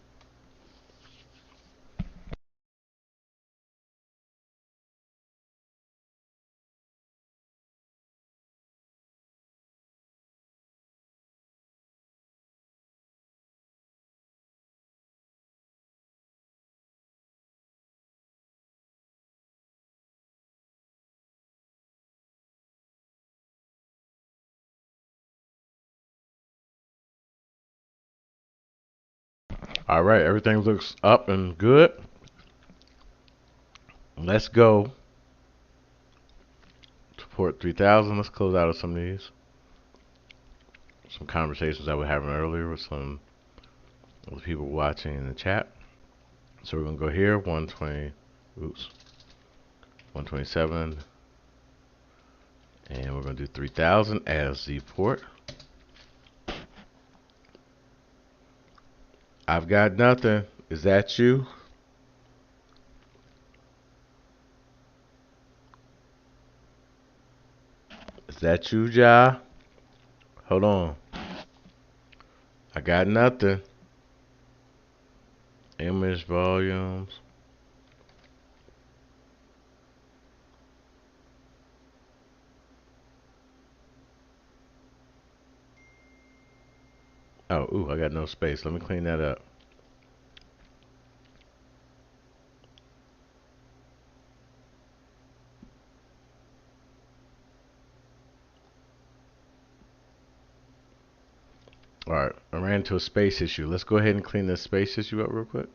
All right, everything looks up and good. Let's go to port 3000. Let's close out of some of these. Some conversations that we're having earlier with some of the people watching in the chat. So we're going to go here, 120, oops, 127, And we're going to do 3000 as Z port. I've got nothing. Is that you? Is that you, Ja? Hold on. I got nothing. Image volumes. Oh, ooh, I got no space. Let me clean that up. Alright, I ran into a space issue. Let's go ahead and clean this space issue up real quick.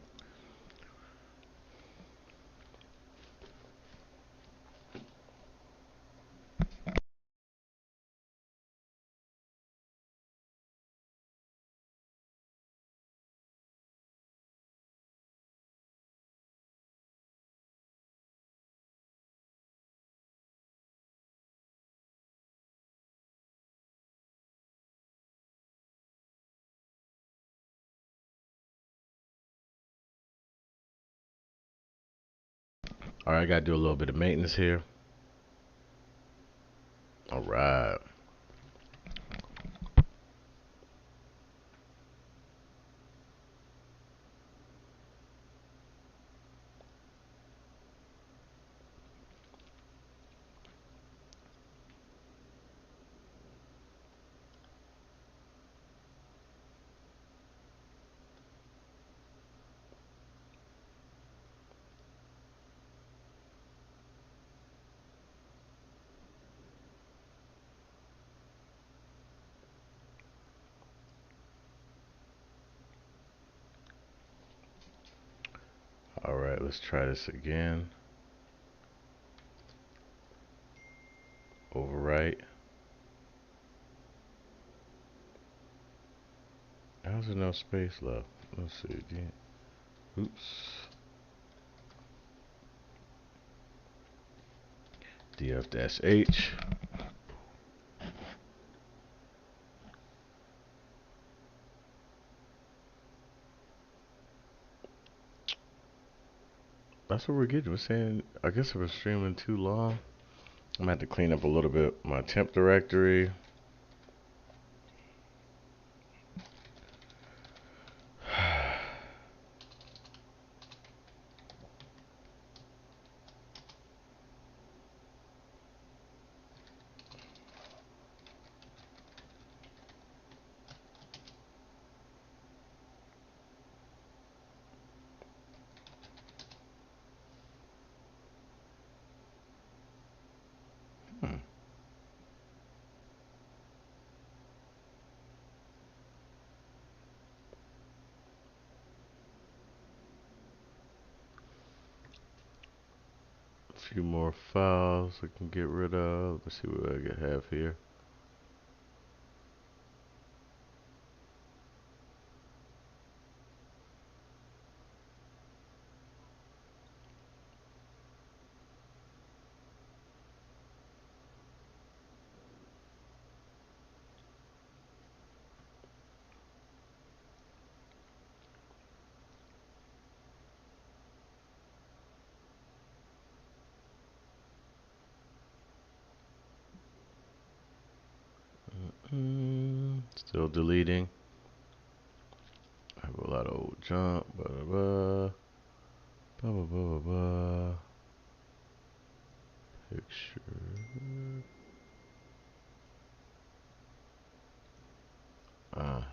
Alright, I gotta do a little bit of maintenance here. Alright. Alright, let's try this again. Overwrite. How's there no space left? Let's see again. Oops. DF-H. That's what we're getting. We're saying, I guess if we're streaming too long, I'm gonna have to clean up a little bit my temp directory. Hmm. A few more files I can get rid of. Let's see what I have here. Still deleting. I have a lot of old junk. Blah blah blah. Blah blah blah blah blah. Picture. Ah.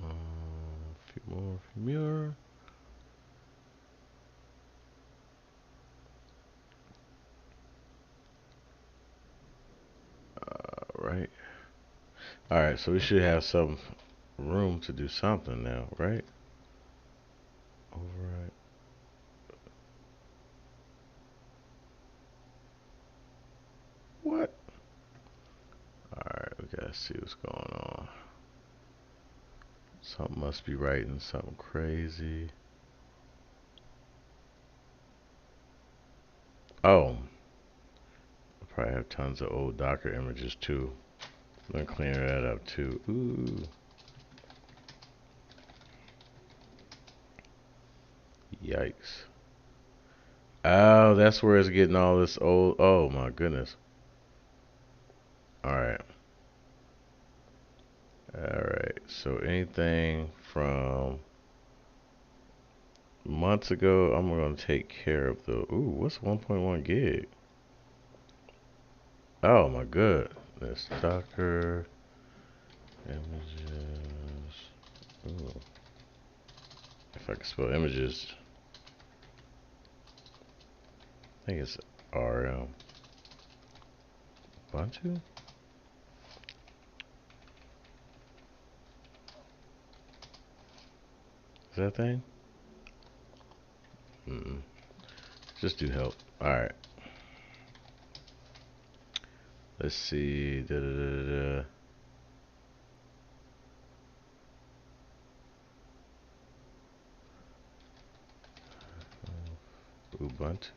A few more. A few more. Right. Alright, so we should have some room to do something now, right? Override. Let's see what's going on. Something must be writing something crazy. Oh, I probably have tons of old Docker images too. I'm gonna clear that up too. Ooh. Yikes. Oh, that's where it's getting all this old. Oh my goodness. Alright. Alright. So anything from months ago, I'm going to take care of the. Ooh, what's 1.1 gig? Oh my goodness. Docker images. Ooh. If I can spell images, I think it's RM. Ubuntu? Is that a thing? Mm-mm. Just do help. Alright. Let's see. Da, da, da, da. Ubuntu.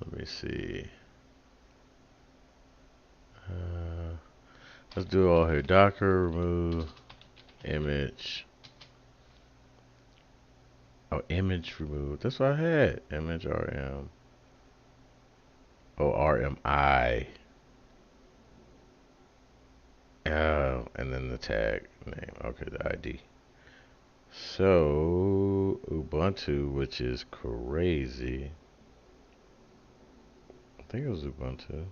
Let me see. Uh, let's do it all here. Docker remove image. Oh, image remove. That's what I had. Image RM. Oh, RMI. Oh, and then the tag name. Okay, the ID. So, Ubuntu, which is crazy. I think it was Ubuntu.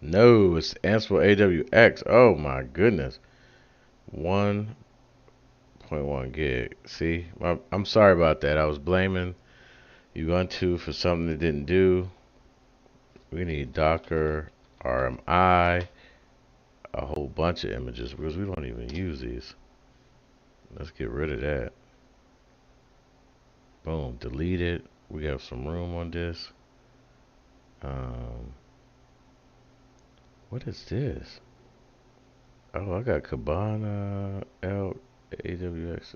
No, it's Ansible AWX. Oh my goodness. 1.1 gig. See, I'm sorry about that. I was blaming Ubuntu for something it didn't do. We need Docker, RMI, a whole bunch of images because we don't even use these. Let's get rid of that. Boom, delete it. We have some room on this. Um, what is this? Oh, I got Kibana, AWX.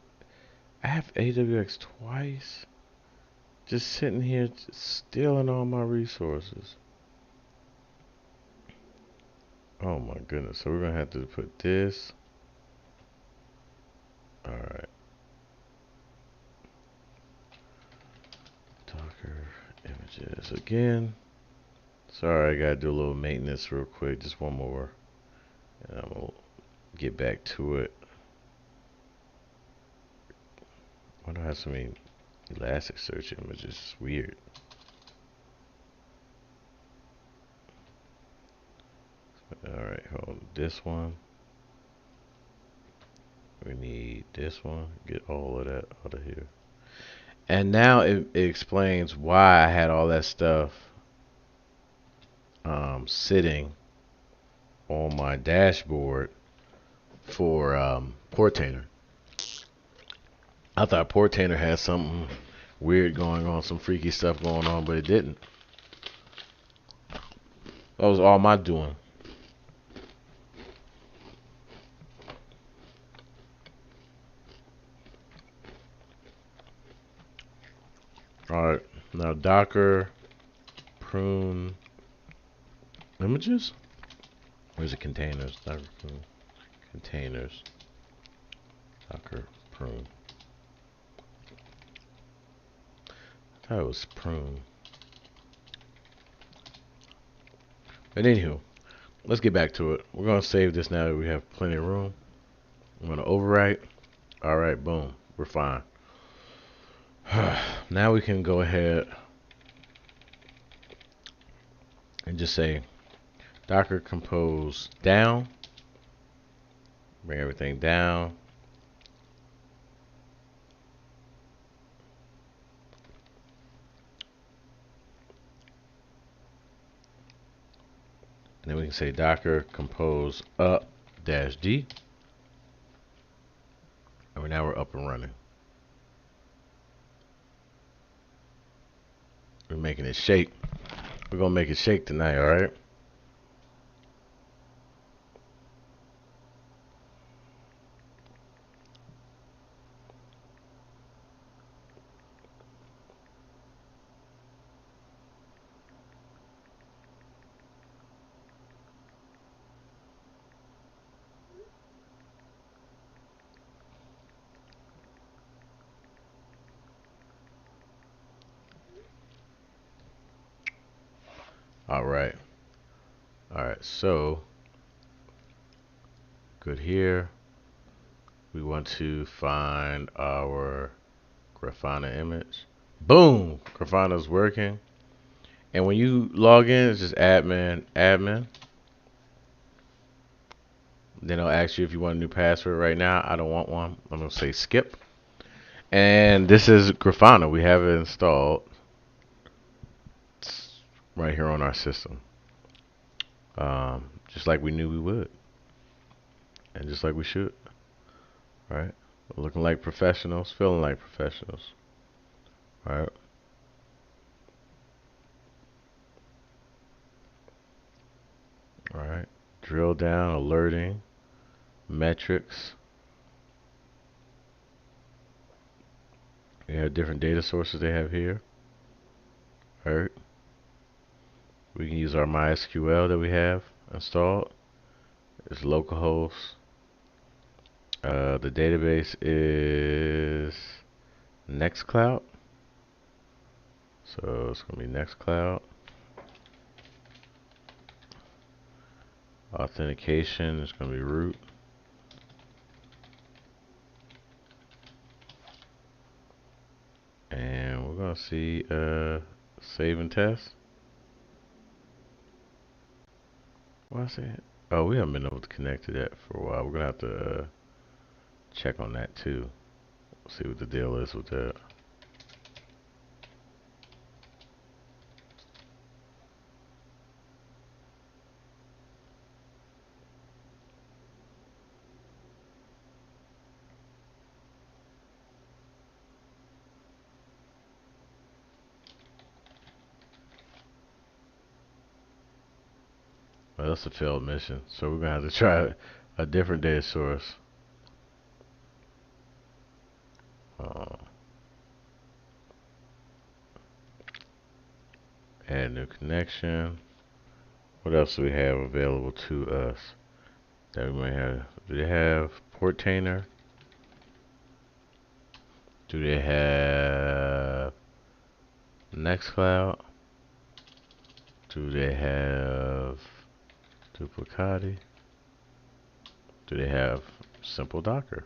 I have AWX twice. Just sitting here stealing all my resources. Oh my goodness. So we're going to have to put this. Alright. Docker images again. Sorry, I got to do a little maintenance real quick. Just one more. And I'm going to get back to it. Why do I have so many Elasticsearch images? It's weird. Alright, hold on. This one. We need this one. Get all of that out of here. And now it explains why I had all that stuff sitting on my dashboard for Portainer. I thought Portainer had something weird going on, some freaky stuff going on, but it didn't. That was all my doing. Alright, now Docker prune images? Where's the containers? Docker prune containers. Docker prune. I thought it was prune. But anywho, let's get back to it. We're going to save this now that we have plenty of room. I'm going to overwrite. Alright, boom. We're fine. Now we can go ahead and just say Docker compose down. Bring everything down. And then we can say Docker compose up dash D. And now we're up and running. We're making it shake. We're going to make it shake tonight, alright? All right. All right. So good here. We want to find our Grafana image. Boom! Grafana's working. And when you log in, it's just admin, admin. Then it'll ask you if you want a new password. Right now, I don't want one. I'm gonna say skip. And this is Grafana. We have it installed. It's right here on our system. Just like we knew we would, and just like we should. Right? Looking like professionals, feeling like professionals. Right? All right. Drill down, alerting, metrics. We have different data sources they have here. All right. We can use our MySQL that we have installed. It's localhost. The database is Nextcloud. So it's going to be Nextcloud. Authentication is going to be root. And we're going to see save and test. What I say? Oh, we haven't been able to connect to that for a while. We're going to have to check on that too. See what the deal is with that. Well, that's a failed mission. So we're going to have to try a different data source. Uh, Add new connection. What else do we have available to us that we may have? Do they have Portainer? Do they have Nextcloud? Do they have Duplicati? Do they have Simple Docker?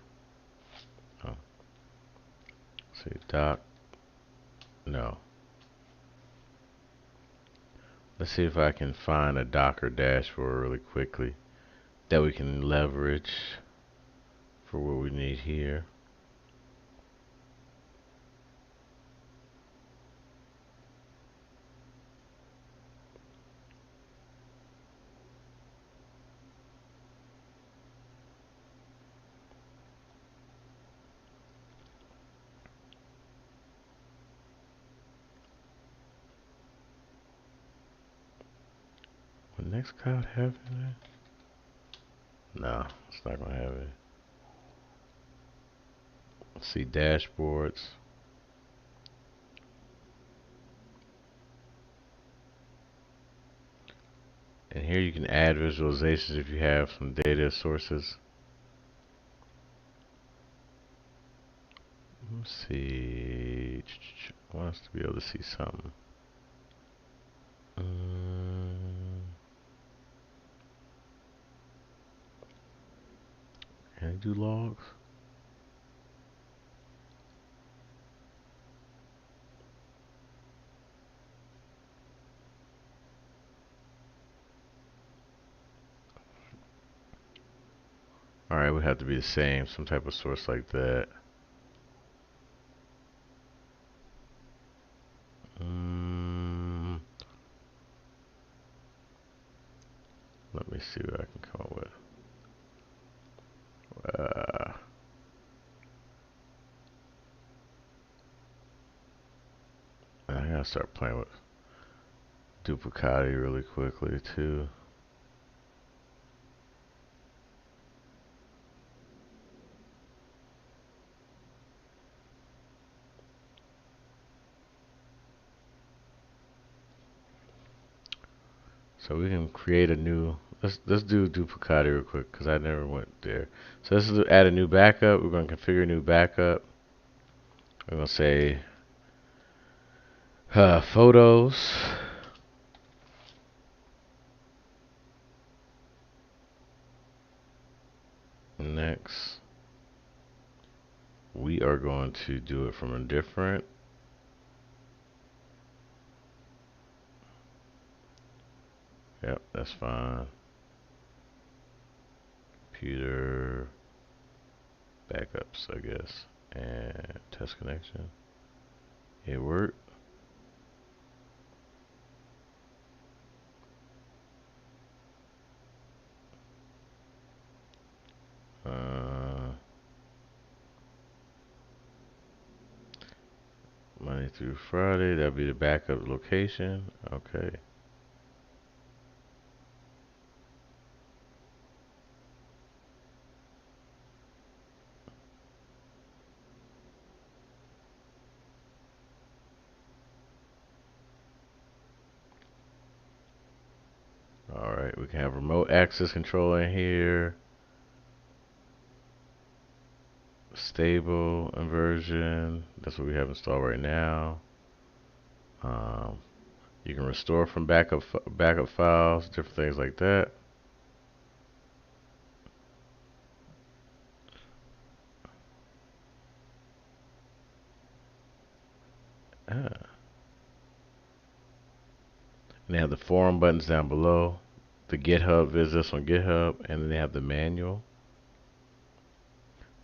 Oh, see, Doc. No. Let's see if I can find a Docker dashboard really quickly that we can leverage for what we need here. Will Nextcloud have it? No, it's not gonna have it. Let's see dashboards. And here you can add visualizations if you have some data sources. Let's see. I want us to be able to see something. Can I do logs? Alright, would have to be the same, some type of source like that. Let me see what I can come up with. I gotta start playing with Duplicati really quickly too. So we can create a new. Let's do Duplicati real quick because I never went there. So let's add a new backup. We're gonna configure a new backup. We're gonna say photos. next, we are going to do it from a different. Yep, that's fine. Computer backups, I guess, and test connection. It worked. Monday through Friday, that'll be the backup location. Okay. Alright, we can have remote access control in here. Stable inversion. That's what we have installed right now. You can restore from backup files, different things like that. Ah. And they have the forum buttons down below. The GitHub, visit us on GitHub, and then they have the manual.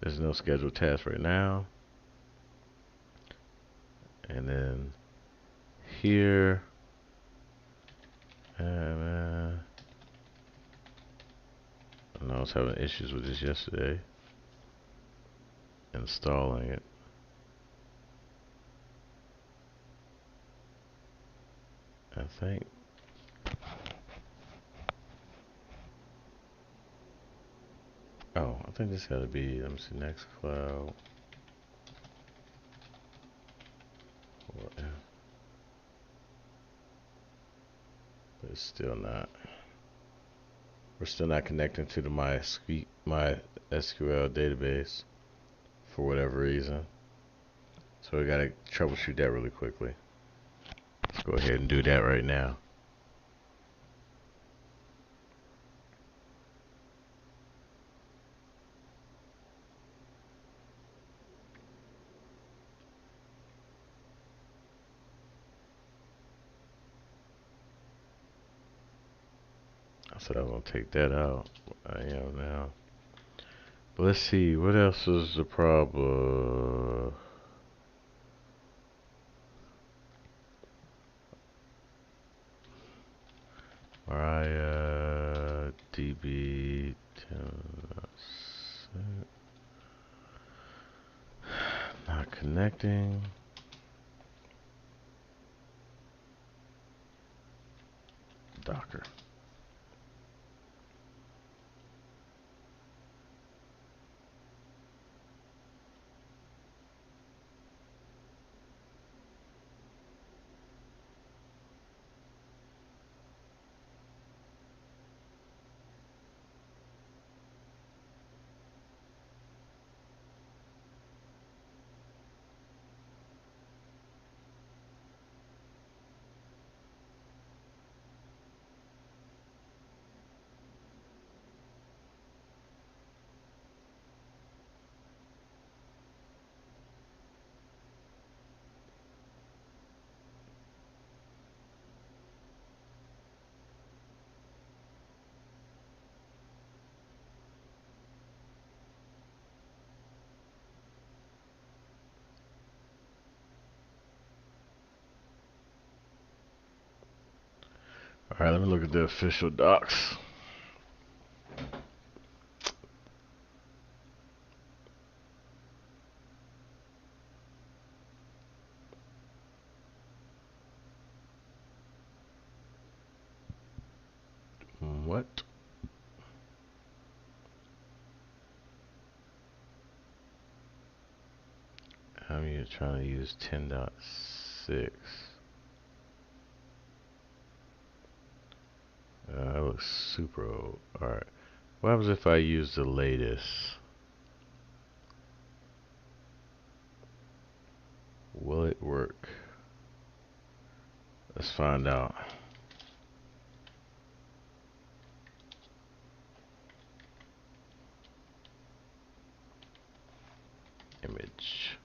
There's no scheduled task right now. And then here, I was having issues with this yesterday. Installing it. I think. Oh, I think this gotta be, let me see, Nextcloud. But it's still not. We're still not connecting to my SQL database for whatever reason. So we gotta troubleshoot that really quickly. Let's go ahead and do that right now. I said I was gonna take that out. I am now. But let's see, what else is the problem? Mariah DB 10. Not connecting. Docker. Alright, let me look at the official docs. What? I'm trying to use 10.6. That looks super old. Alright. What happens if I use the latest? Will it work? Let's find out. image.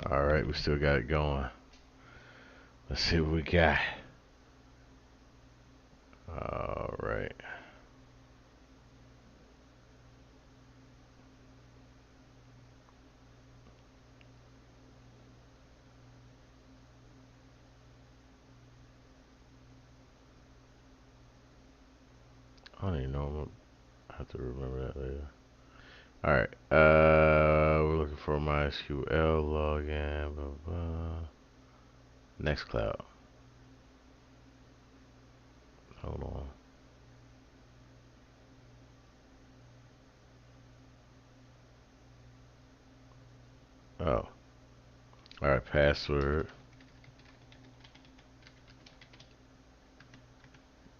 Alright, we still got it going. Let's see what we got. Alright. I don't even know. I have to remember that later. Alright. We're looking for MySQL login. Blah, blah. Nextcloud. Hold on. Oh. Alright, password.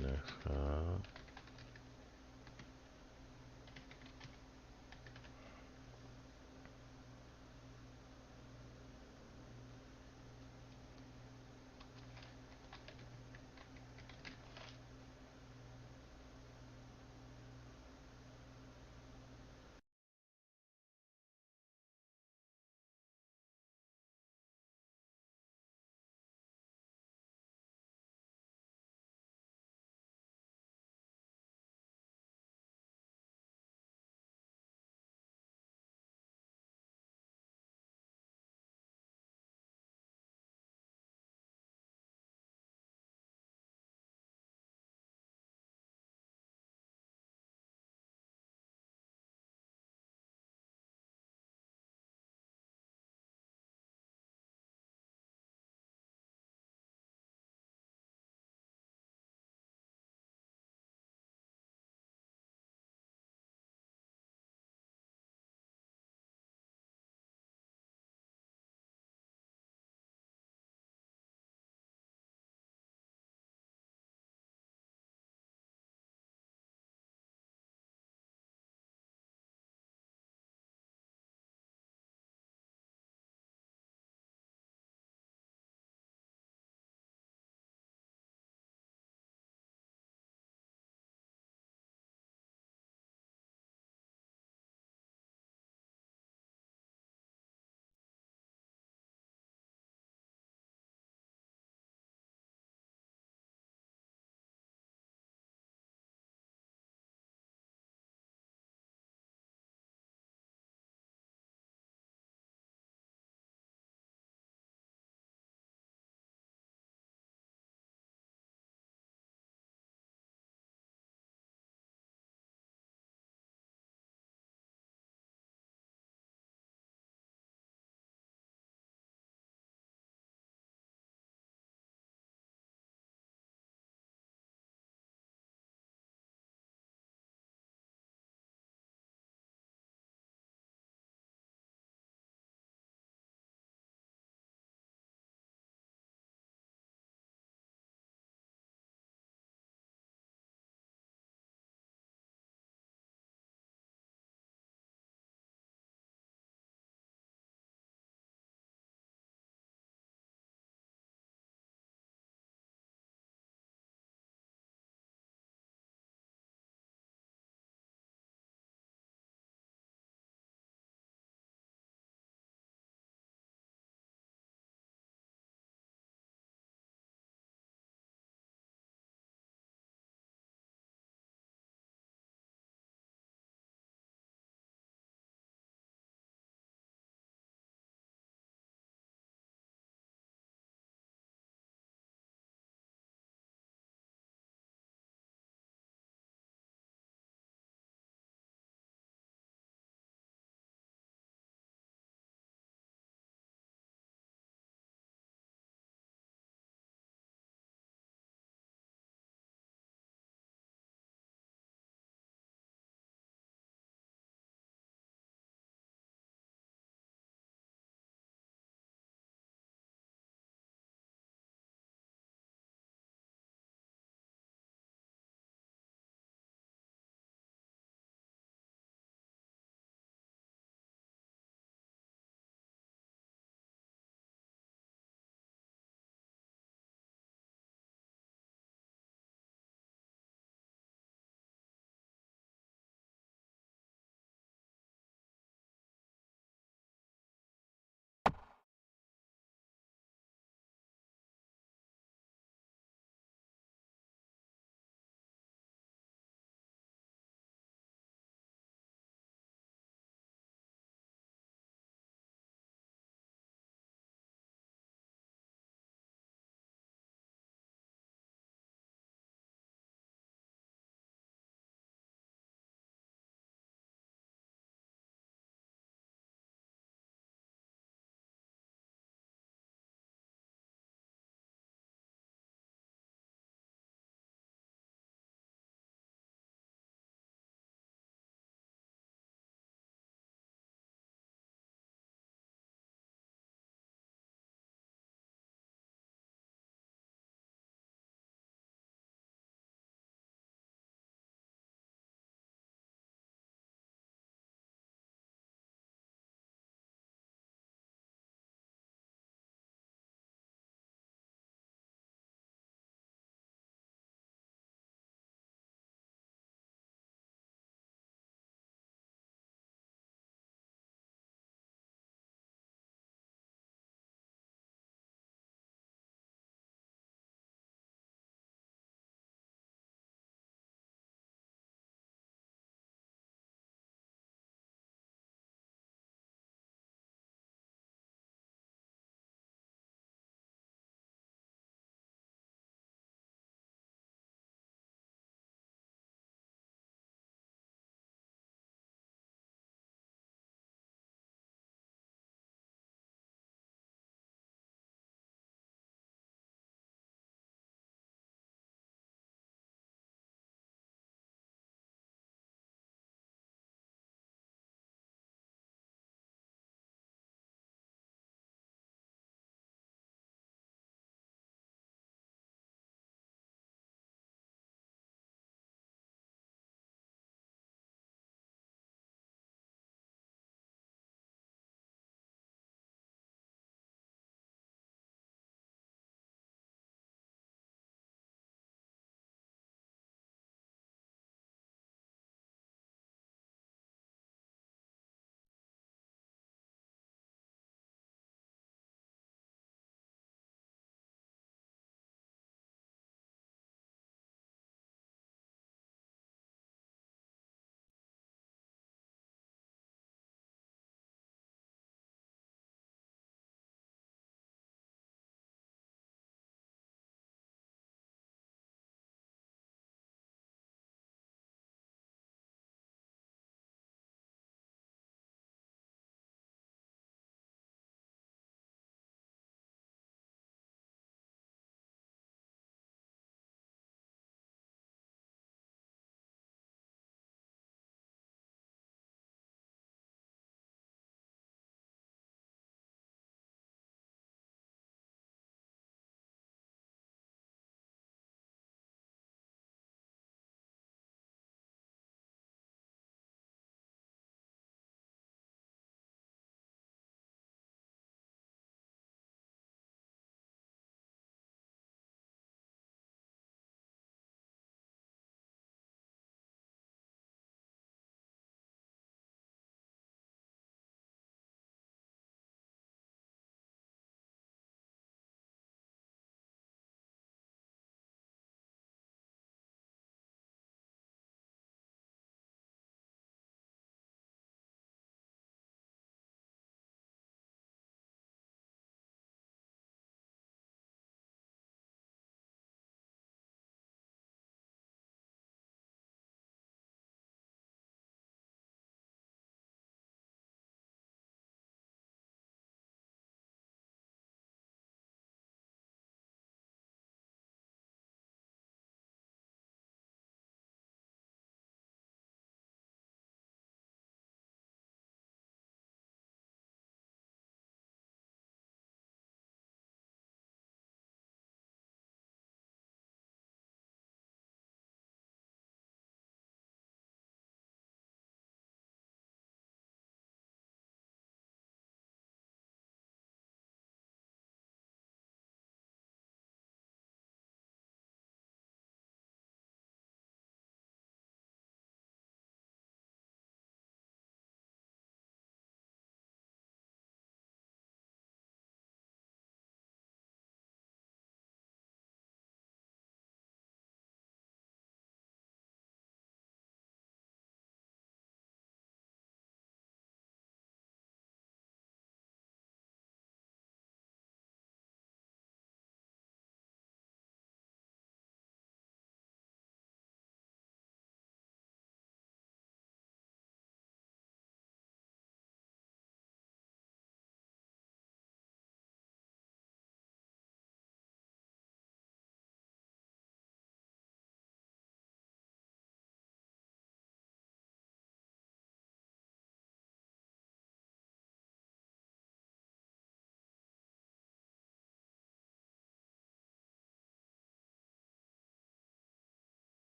Nextcloud.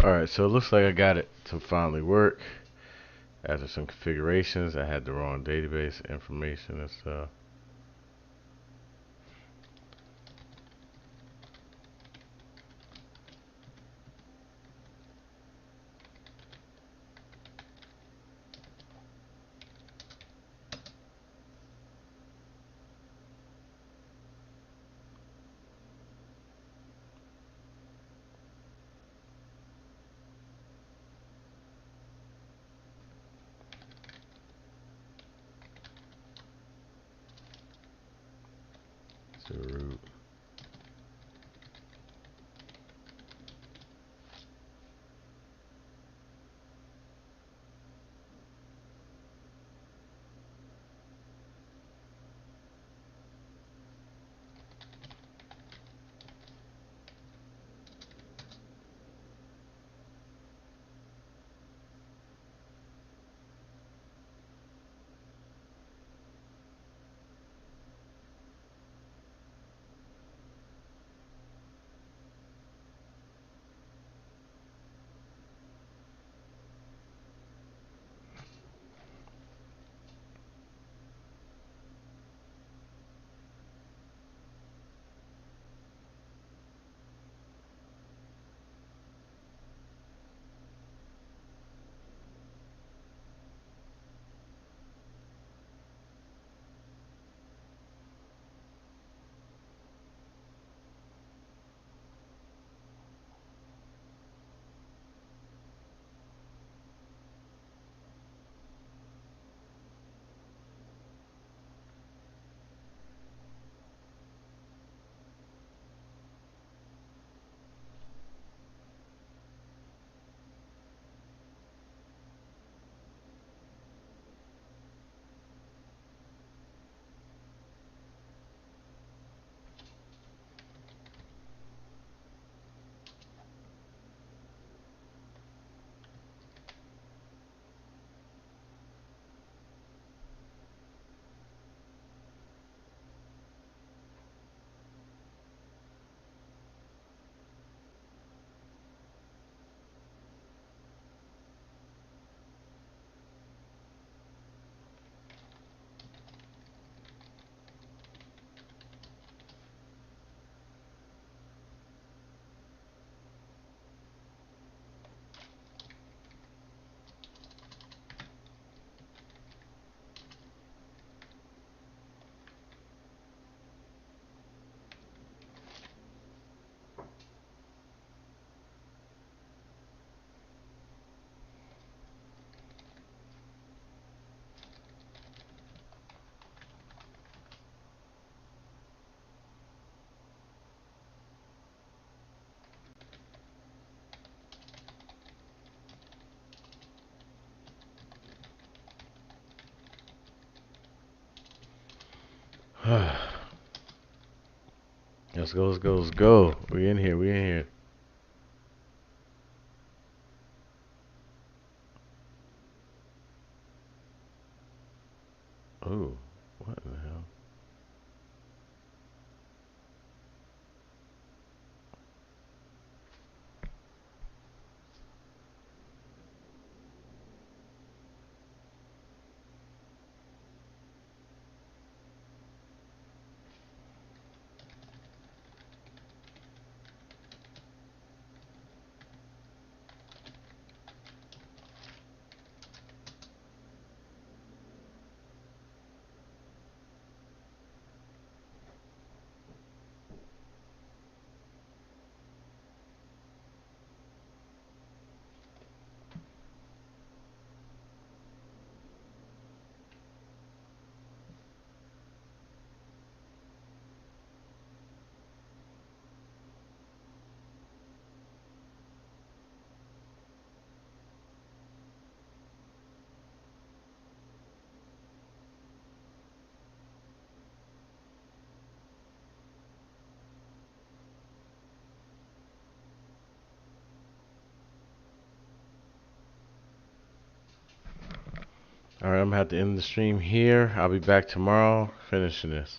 Alright, so it looks like I got it to finally work. After some configurations, I had the wrong database information and stuff. So root. Let's go, let's go, let's go. We in here, we in here. Oh, what in the hell? Alright, I'm gonna have to end the stream here. I'll be back tomorrow finishing this.